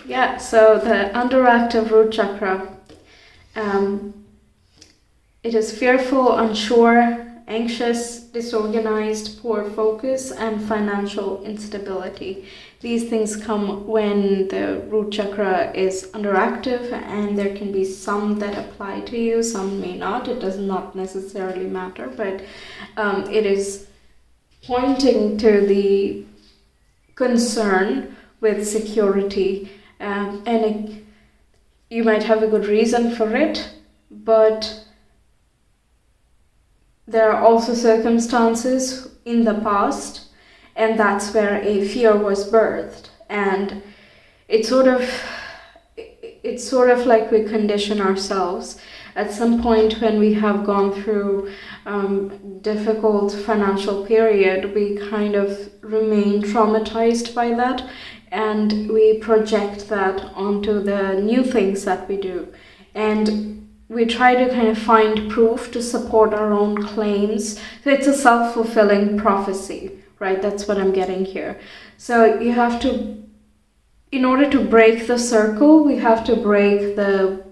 Yeah, so the underactive root chakra, it is fearful, unsure, anxious, disorganized, poor focus, and financial instability. These things come when the root chakra is underactive, and there can be some that apply to you, some may not. It does not necessarily matter, but it is pointing to the concern with security, you might have a good reason for it, but there are also circumstances in the past, and that's where a fear was birthed. And it's sort of like we condition ourselves. At some point when we have gone through difficult financial period, we kind of remain traumatized by that, and we project that onto the new things that we do. And we try to kind of find proof to support our own claims. So it's a self-fulfilling prophecy, right? That's what I'm getting here. So you have to, in order to break the circle, we have to break the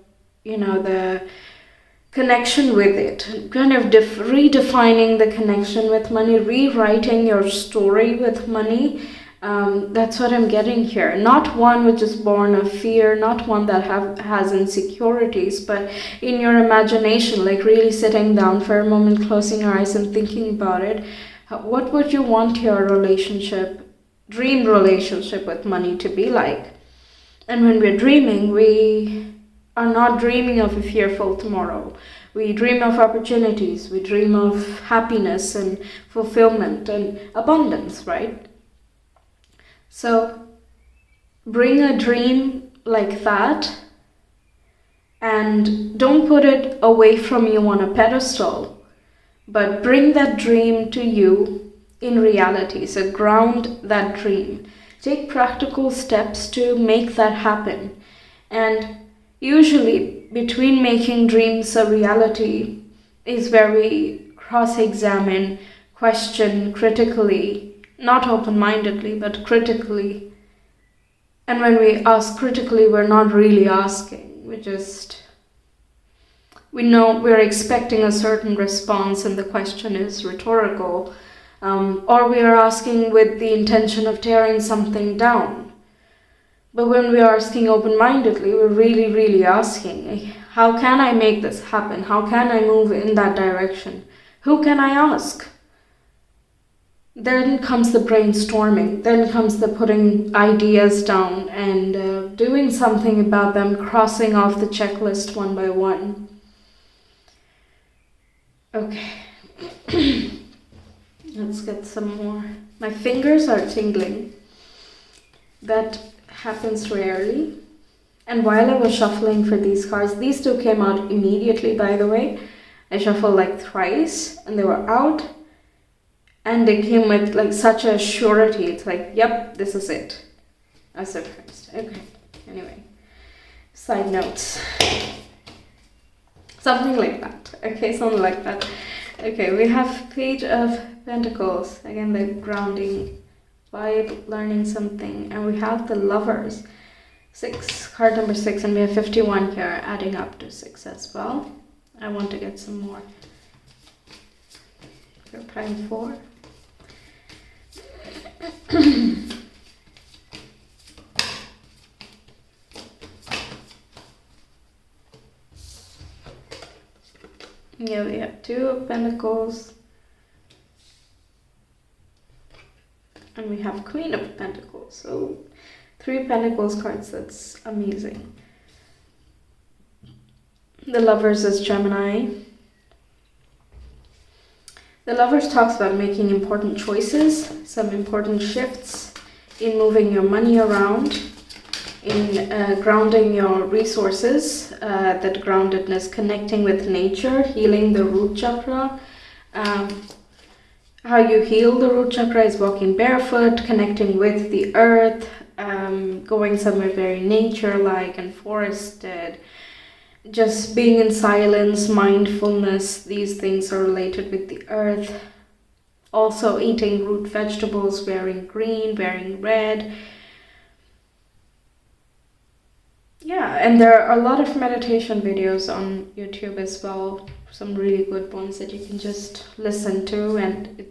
connection with it, kind of redefining the connection with money, rewriting your story with money. That's what I'm getting here. Not one which is born of fear, not one that has insecurities, but in your imagination, like really sitting down for a moment, closing your eyes and thinking about it. What would you want your dream relationship with money to be like? And when we're dreaming, we are not dreaming of a fearful tomorrow. We dream of opportunities. We dream of happiness and fulfillment and abundance, right? So bring a dream like that And don't put it away from you on a pedestal, but bring that dream to you in reality. So ground that dream. Take practical steps to make that happen. And usually between making dreams a reality is where we cross-examine, question critically, not open-mindedly, but critically. And when we ask critically, we're not really asking. We know we're expecting a certain response and the question is rhetorical, or we are asking with the intention of tearing something down. But when we are asking open-mindedly, we're really, really asking, how can I make this happen? How can I move in that direction? Who can I ask? Then comes the brainstorming, then comes the putting ideas down and doing something about them, crossing off the checklist one by one. Okay, let's get some more. My fingers are tingling. That happens rarely. And while I was shuffling for these cards, these two came out immediately, by the way. I shuffled like thrice and they were out. And they came with like such a surety. It's like, yep, this is it. I was surprised. Okay, anyway. Side notes. Something like that. Okay, something like that. Okay, we have Page of Pentacles. Again, the grounding vibe, learning something. And we have the Lovers. 6, card number 6. And we have 51 here, adding up to 6 as well. I want to get some more. We're prime 4. Yeah, we have 2 of Pentacles. And we have Queen of Pentacles. So 3 Pentacles cards, that's amazing. The Lovers is Gemini. The Lovers talks about making important choices, some important shifts in moving your money around, in grounding your resources, that groundedness, connecting with nature, healing the root chakra. How you heal the root chakra is walking barefoot, connecting with the earth, going somewhere very nature-like and forested, just being in silence, mindfulness. These things are related with the earth. Also eating root vegetables, wearing green, wearing red. Yeah, and there are a lot of meditation videos on YouTube as well. Some really good ones that you can just listen to and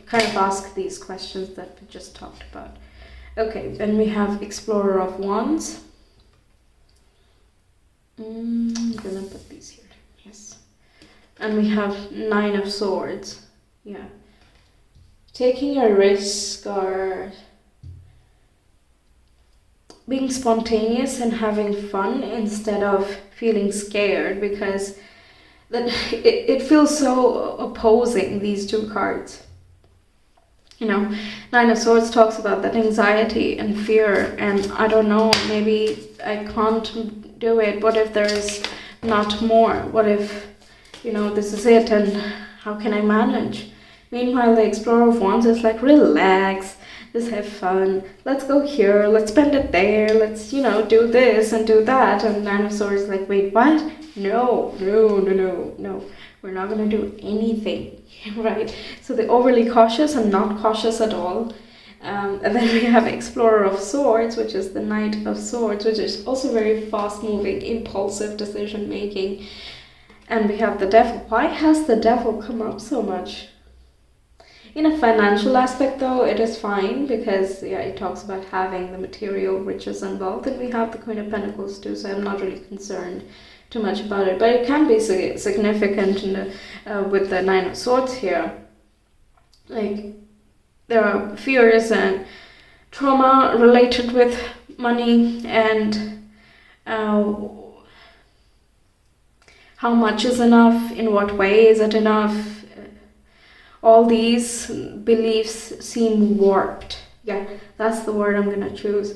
kind of ask these questions that we just talked about. Okay, then we have Explorer of Wands. I'm gonna put these here, yes. And we have 9 of Swords. Yeah. Taking a risk or being spontaneous and having fun instead of feeling scared, because that it feels so opposing, these 2 cards. You know, 9 of Swords talks about that anxiety and fear, and I don't know, maybe I can't do it. What if there's not more? What if, you know, this is it and how can I manage? Meanwhile, the Explorer of Wands is like, relax, just have fun, let's go here, let's spend it there, let's, you know, do this and do that. And 9 of Swords is like, wait, what? No, we're not going to do anything, right? So they're overly cautious and not cautious at all. And then we have Explorer of Swords, which is the Knight of Swords, which is also very fast-moving, impulsive decision-making. And we have the Devil. Why has the Devil come up so much? In a financial aspect, though, it is fine, because yeah, it talks about having the material riches and wealth. And we have the Queen of Pentacles too, so I'm not really concerned too much about it. But it can be significant in the, with the 9 of Swords here. Like, there are fears and trauma related with money, and how much is enough, in what way is it enough. All these beliefs seem warped. Yeah, that's the word I'm gonna choose.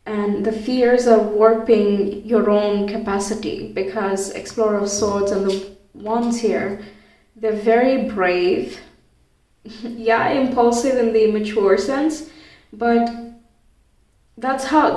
And the fears are warping your own capacity, because Explorer of Swords and the Wands here, they're very brave. Yeah, impulsive in the immature sense, but that's how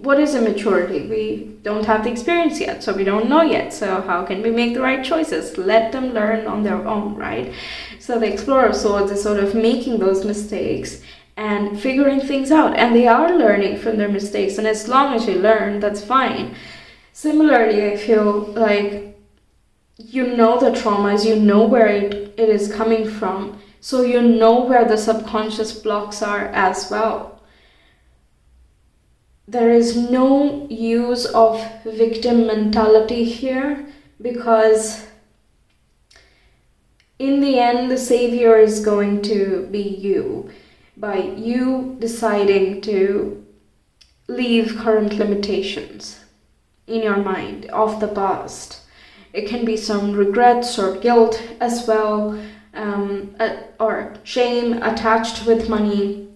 what is immaturity? We don't have the experience yet, so we don't know yet. So how can we make the right choices? Let them learn on their own, right? So the Explorer of Swords is sort of making those mistakes and figuring things out, and they are learning from their mistakes, and as long as you learn, that's fine. Similarly, I feel like you know the traumas, you know where it is coming from, so you know where the subconscious blocks are as well. There is no use of victim mentality here, because in the end, the savior is going to be you, by you deciding to leave current limitations in your mind of the past. It can be some regrets or guilt as well, or shame attached with money.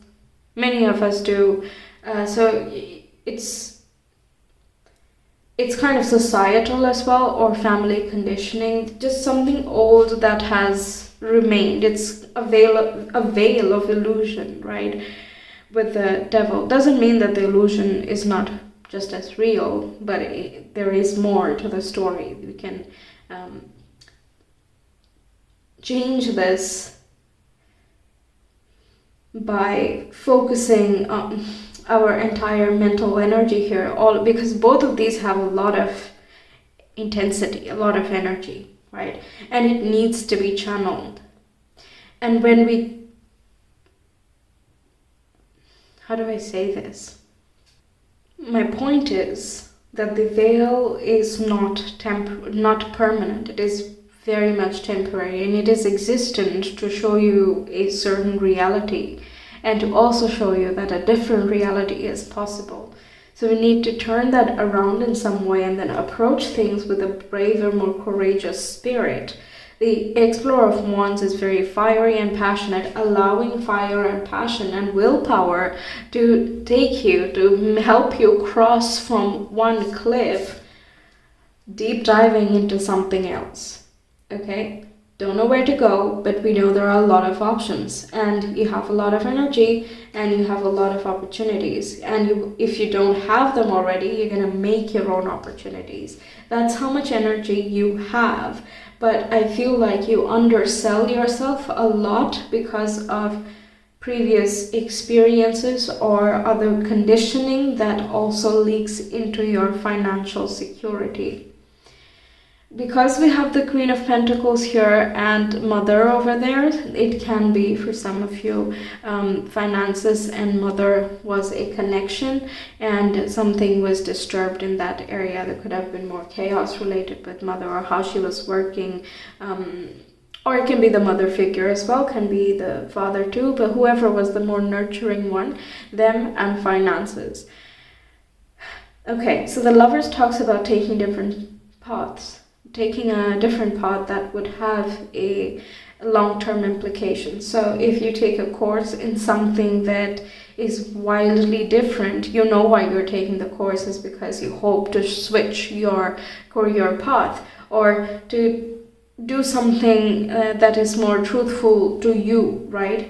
Many of us do. So it's kind of societal as well, or family conditioning, just something old that has remained. It's a veil of illusion, right? With the devil doesn't mean that the illusion is not just as real, but there is more to the story. We can change this by focusing on our entire mental energy here, all because both of these have a lot of intensity, a lot of energy, right? And it needs to be channeled. And when we, how do I say this? My point is that the veil is not permanent. It is very much temporary, and it is existent to show you a certain reality, and to also show you that a different reality is possible. So we need to turn that around in some way, and then approach things with a braver, more courageous spirit. The Explorer of Wands is very fiery and passionate, allowing fire and passion and willpower to take you, to help you cross from one cliff, deep diving into something else. Okay? Don't know where to go, but we know there are a lot of options, and you have a lot of energy, and you have a lot of opportunities, and if you don't have them already, you're going to make your own opportunities. That's how much energy you have. But I feel like you undersell yourself a lot because of previous experiences or other conditioning that also leaks into your financial security. Because we have the Queen of Pentacles here and Mother over there, it can be for some of you finances and Mother was a connection, and something was disturbed in that area. There could have been more chaos related with Mother, or how she was working, or it can be the mother figure as well, can be the father too, but whoever was the more nurturing one, them and finances. Okay, so the Lovers talks about taking different paths. Taking a different path that would have a long-term implication. So if you take a course in something that is wildly different, you know why you're taking the course is because you hope to switch your career path, or to do something that is more truthful to you, right?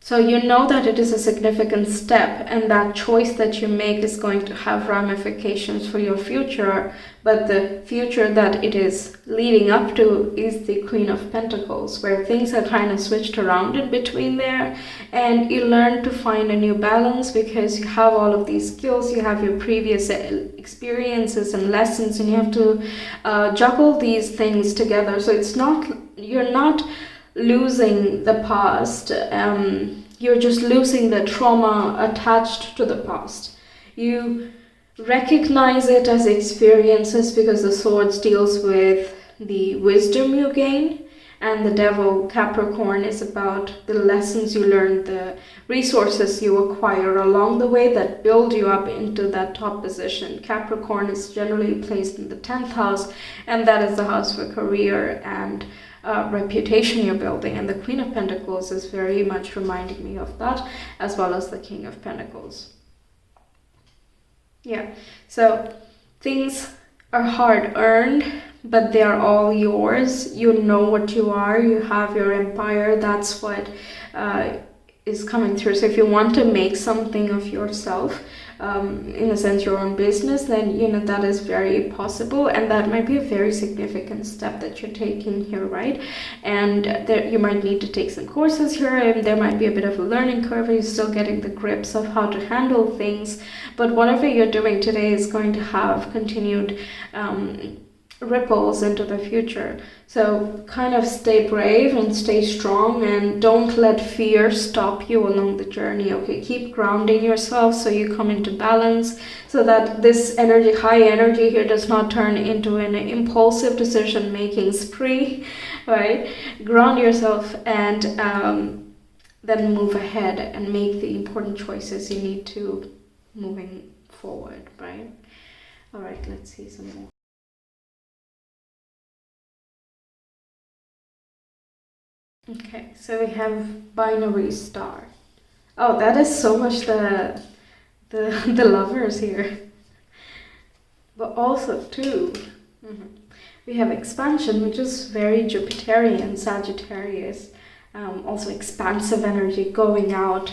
So you know that it is a significant step, and that choice that you make is going to have ramifications for your future, but the future that it is leading up to is the Queen of Pentacles, where things are kind of switched around in between there, and you learn to find a new balance because you have all of these skills, you have your previous experiences and lessons, and you have to juggle these things together. So it's not, you're not losing the past, you're just losing the trauma attached to the past. You recognize it as experiences because the Swords deals with the wisdom you gain, and the Devil, Capricorn, is about the lessons you learn, the resources you acquire along the way that build you up into that top position. Capricorn is generally placed in the 10th house, and that is the house for career and reputation you're building. And the Queen of Pentacles is very much reminding me of that, as well as the King of Pentacles. Yeah, so things are hard earned, but they are all yours. You know what you are. You have your empire. That's what is coming through. So if you want to make something of yourself, in a sense your own business, then that is very possible, and that might be a very significant step that you're taking here, right? And there you might need to take some courses here, and there might be a bit of a learning curve. You're still getting the grips of how to handle things, but whatever you're doing today is going to have continued ripples into the future. So kind of stay brave and stay strong, and don't let fear stop you along the journey. Okay, keep grounding yourself so you come into balance, so that this energy, high energy here, does not turn into an impulsive decision making spree, right? Ground yourself, and then move ahead and make the important choices you need to moving forward, right? All right, let's see some more. Okay, so we have binary star. Oh, that is so much the lovers here. But also too, we have expansion, which is very Jupiterian, Sagittarius. Also expansive energy, going out,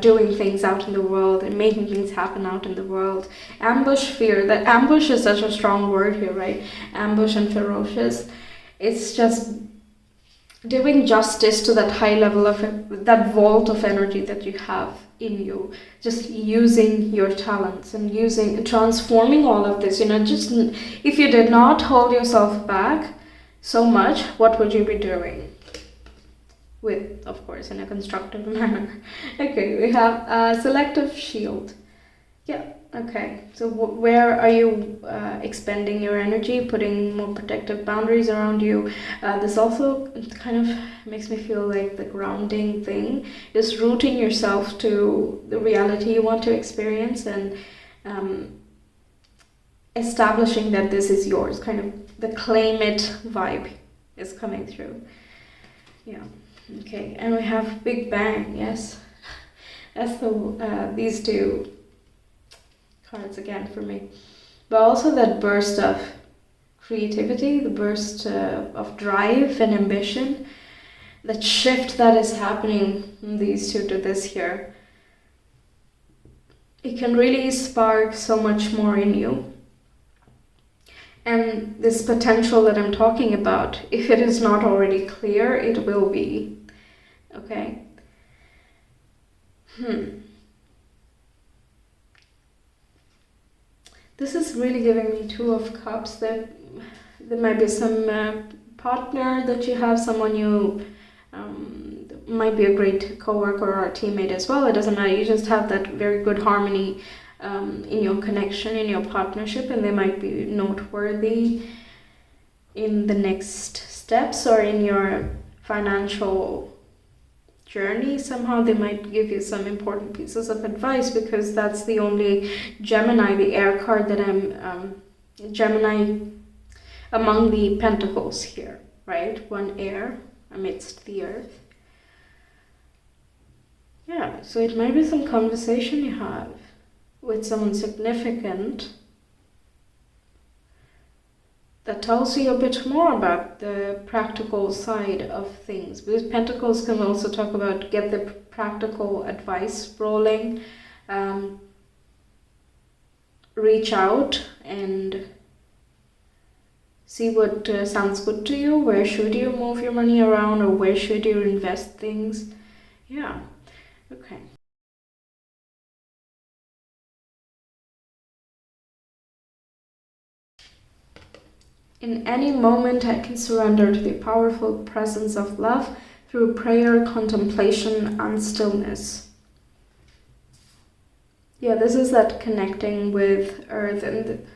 doing things out in the world and making things happen out in the world. Ambush, fear. That ambush is such a strong word here, right? Ambush and ferocious. It's just doing justice to that high level of that vault of energy that you have in you, just using your talents and transforming all of this. Just if you did not hold yourself back so much, what would you be doing? With, of course, in a constructive manner. Okay, we have selective shield. Yeah. Okay, so where are you expending your energy, putting more protective boundaries around you? This also kind of makes me feel like the grounding thing is rooting yourself to the reality you want to experience, and establishing that this is yours. Kind of the claim it vibe is coming through. Yeah. Okay, and we have Big Bang. Yes, that's these two cards again for me, but also that burst of creativity, the burst of drive and ambition, that shift that is happening from these two to this here. It can really spark so much more in you, and this potential that I'm talking about, if it is not already clear, it will be. Okay. This is really giving me Two of Cups. There might be some partner that you have, someone you might be a great co-worker or a teammate as well. It doesn't matter. You just have that very good harmony in your connection, in your partnership, and they might be noteworthy in the next steps or in your financial journey. Somehow they might give you some important pieces of advice, because that's the only Gemini, the air card, that I'm Gemini among the pentacles here, right? One air amidst the earth. Yeah, so it might be some conversation you have with someone significant that tells you a bit more about the practical side of things. Because Pentacles can also talk about get the practical advice rolling, reach out and see what sounds good to you. Where should you move your money around, or where should you invest things? Yeah, okay. In any moment, I can surrender to the powerful presence of love through prayer, contemplation, and stillness. Yeah, this is that connecting with Earth, and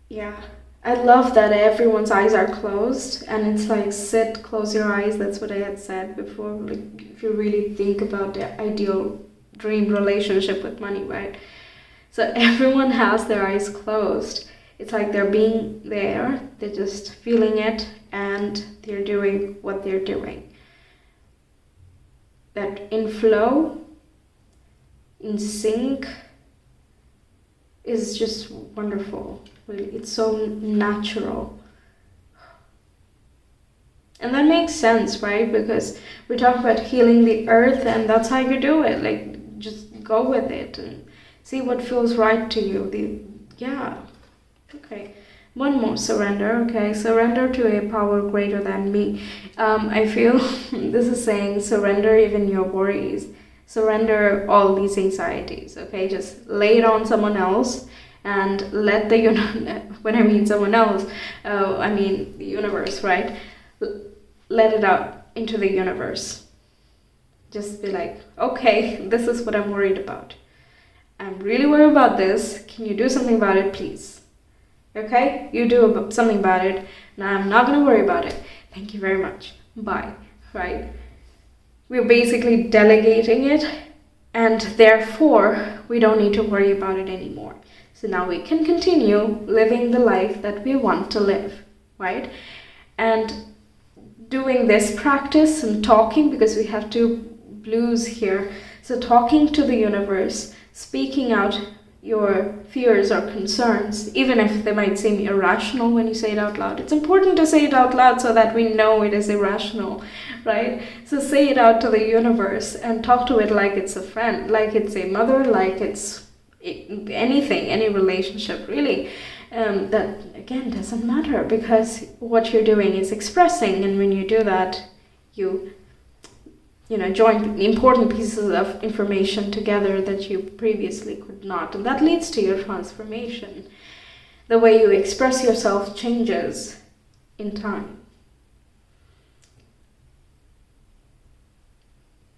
yeah, I love that everyone's eyes are closed, and it's like sit, close your eyes. That's what I had said before. Like, if you really think about the ideal dream relationship with money, right? So everyone has their eyes closed. It's like they're being there, they're just feeling it, and they're doing what they're doing. That in flow, in sync, is just wonderful. It's so natural. And that makes sense, right? Because we talk about healing the earth, and that's how you do it. Like, just go with it and see what feels right to you. Okay. One more, surrender. Okay, surrender to a power greater than me. I feel this is saying surrender even your worries. Surrender all these anxieties. Okay, just lay it on someone else and let the when I mean someone else, I mean the universe, right? Let it out into the universe. Just be like, okay, this is what I'm worried about. I'm really worried about this. Can you do something about it, please? Okay, you do something about it. Now I'm not going to worry about it. Thank you very much. Bye. Right? We're basically delegating it, and therefore we don't need to worry about it anymore. So now we can continue living the life that we want to live, right? And doing this practice and talking, because we have two blues here. So talking to the universe, speaking out your fears or concerns, even if they might seem irrational when you say it out loud. It's important to say it out loud so that we know it is irrational, right? So say it out to the universe and talk to it like it's a friend, like it's a mother, like it's anything, any relationship, really. That, again, doesn't matter, because what you're doing is expressing, and when you do that, you join important pieces of information together that you previously could not. And that leads to your transformation. The way you express yourself changes in time.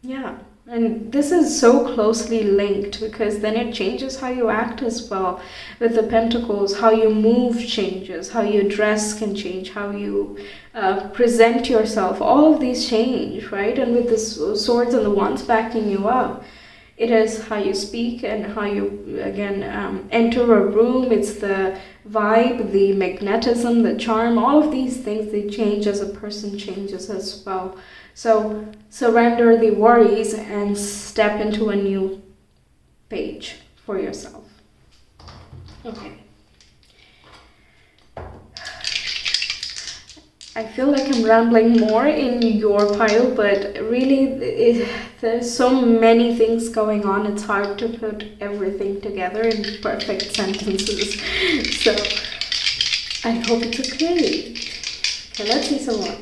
Yeah. And this is so closely linked, because then it changes how you act as well. With the pentacles, how you move changes, how you dress can change, how you present yourself. All of these change, right? And with the swords and the wands backing you up, it is how you speak and how you, again, enter a room. It's the vibe, the magnetism, the charm. All of these things, they change as a person changes as well. So surrender the worries and step into a new page for yourself. Okay. I feel like I'm rambling more in your pile, but really there's so many things going on. It's hard to put everything together in perfect sentences. So I hope it's okay. Okay, let's see some more.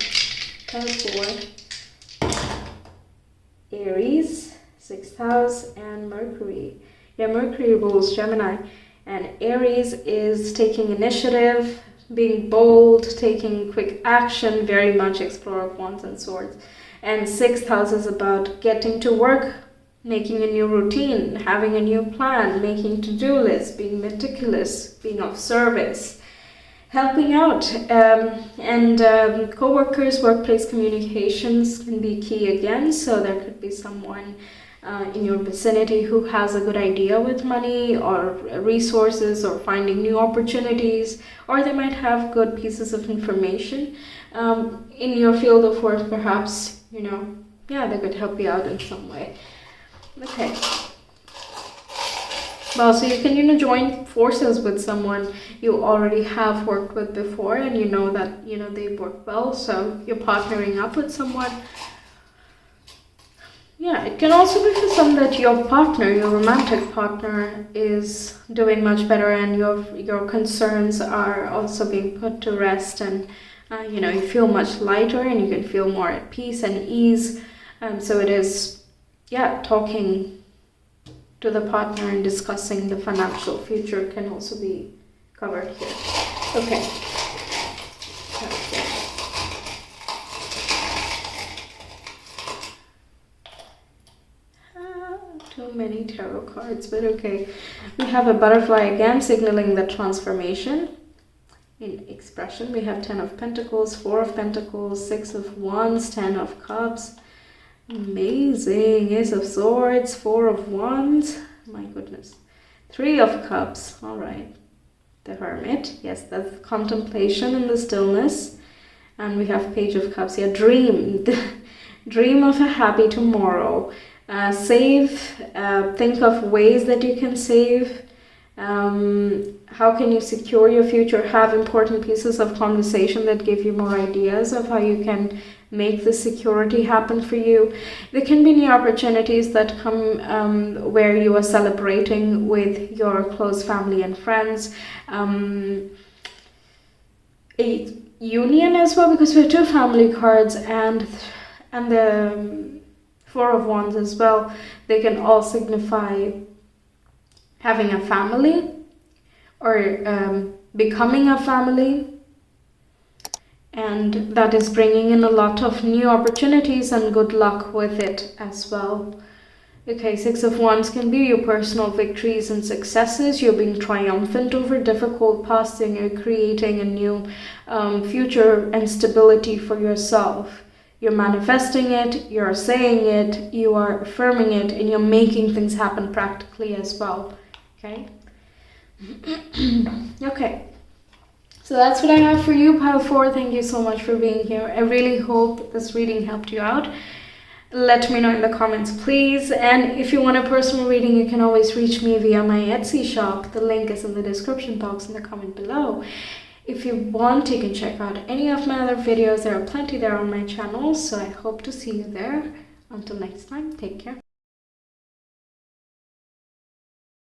Card 4. Aries, 6th house, and Mercury. Yeah, Mercury rules Gemini, and Aries is taking initiative, being bold, taking quick action, very much Explorer of Wands and Swords. And 6th house is about getting to work, making a new routine, having a new plan, making to-do lists, being meticulous, being of service, helping out, and co-workers, workplace communications can be key again. So there could be someone in your vicinity who has a good idea with money or resources or finding new opportunities, or they might have good pieces of information in your field of work, perhaps, they could help you out in some way. Okay. Well, so you can, join forces with someone you already have worked with before, and you know that, they work well, so you're partnering up with someone. Yeah, it can also be for some that your partner, your romantic partner, is doing much better, and your concerns are also being put to rest, and, you feel much lighter, and you can feel more at peace and ease. So it is, talking to the partner and discussing the financial future can also be covered here. Okay. Too many tarot cards, but okay. We have a butterfly again, signaling the transformation in expression. We have 10 of Pentacles, 4 of Pentacles, 6 of Wands, 10 of Cups. Amazing. Ace of Swords, 4 of Wands. My goodness. 3 of Cups. All right. The Hermit. Yes, that's contemplation in the stillness. And we have Page of Cups here. Dream. Dream of a happy tomorrow. Save. Think of ways that you can save. How can you secure your future? Have important pieces of conversation that give you more ideas of how you can make the security happen for you. There can be new opportunities that come where you are celebrating with your close family and friends. A union as well, because we have 2 family cards and the 4 of Wands as well. They can all signify having a family or becoming a family, and that is bringing in a lot of new opportunities and good luck with it as well. Okay, 6 of Wands can be your personal victories and successes. You're being triumphant over difficult past and you're creating a new future and stability for yourself. You're manifesting it, you're saying it, you are affirming it, and you're making things happen practically as well. Okay? Okay. So that's what I have for you, Pile 4. Thank you so much for being here. I really hope this reading helped you out. Let me know in the comments, please. And if you want a personal reading, you can always reach me via my Etsy shop. The link is in the description box in the comment below. If you want, you can check out any of my other videos. There are plenty there on my channel, so I hope to see you there. Until next time, take care.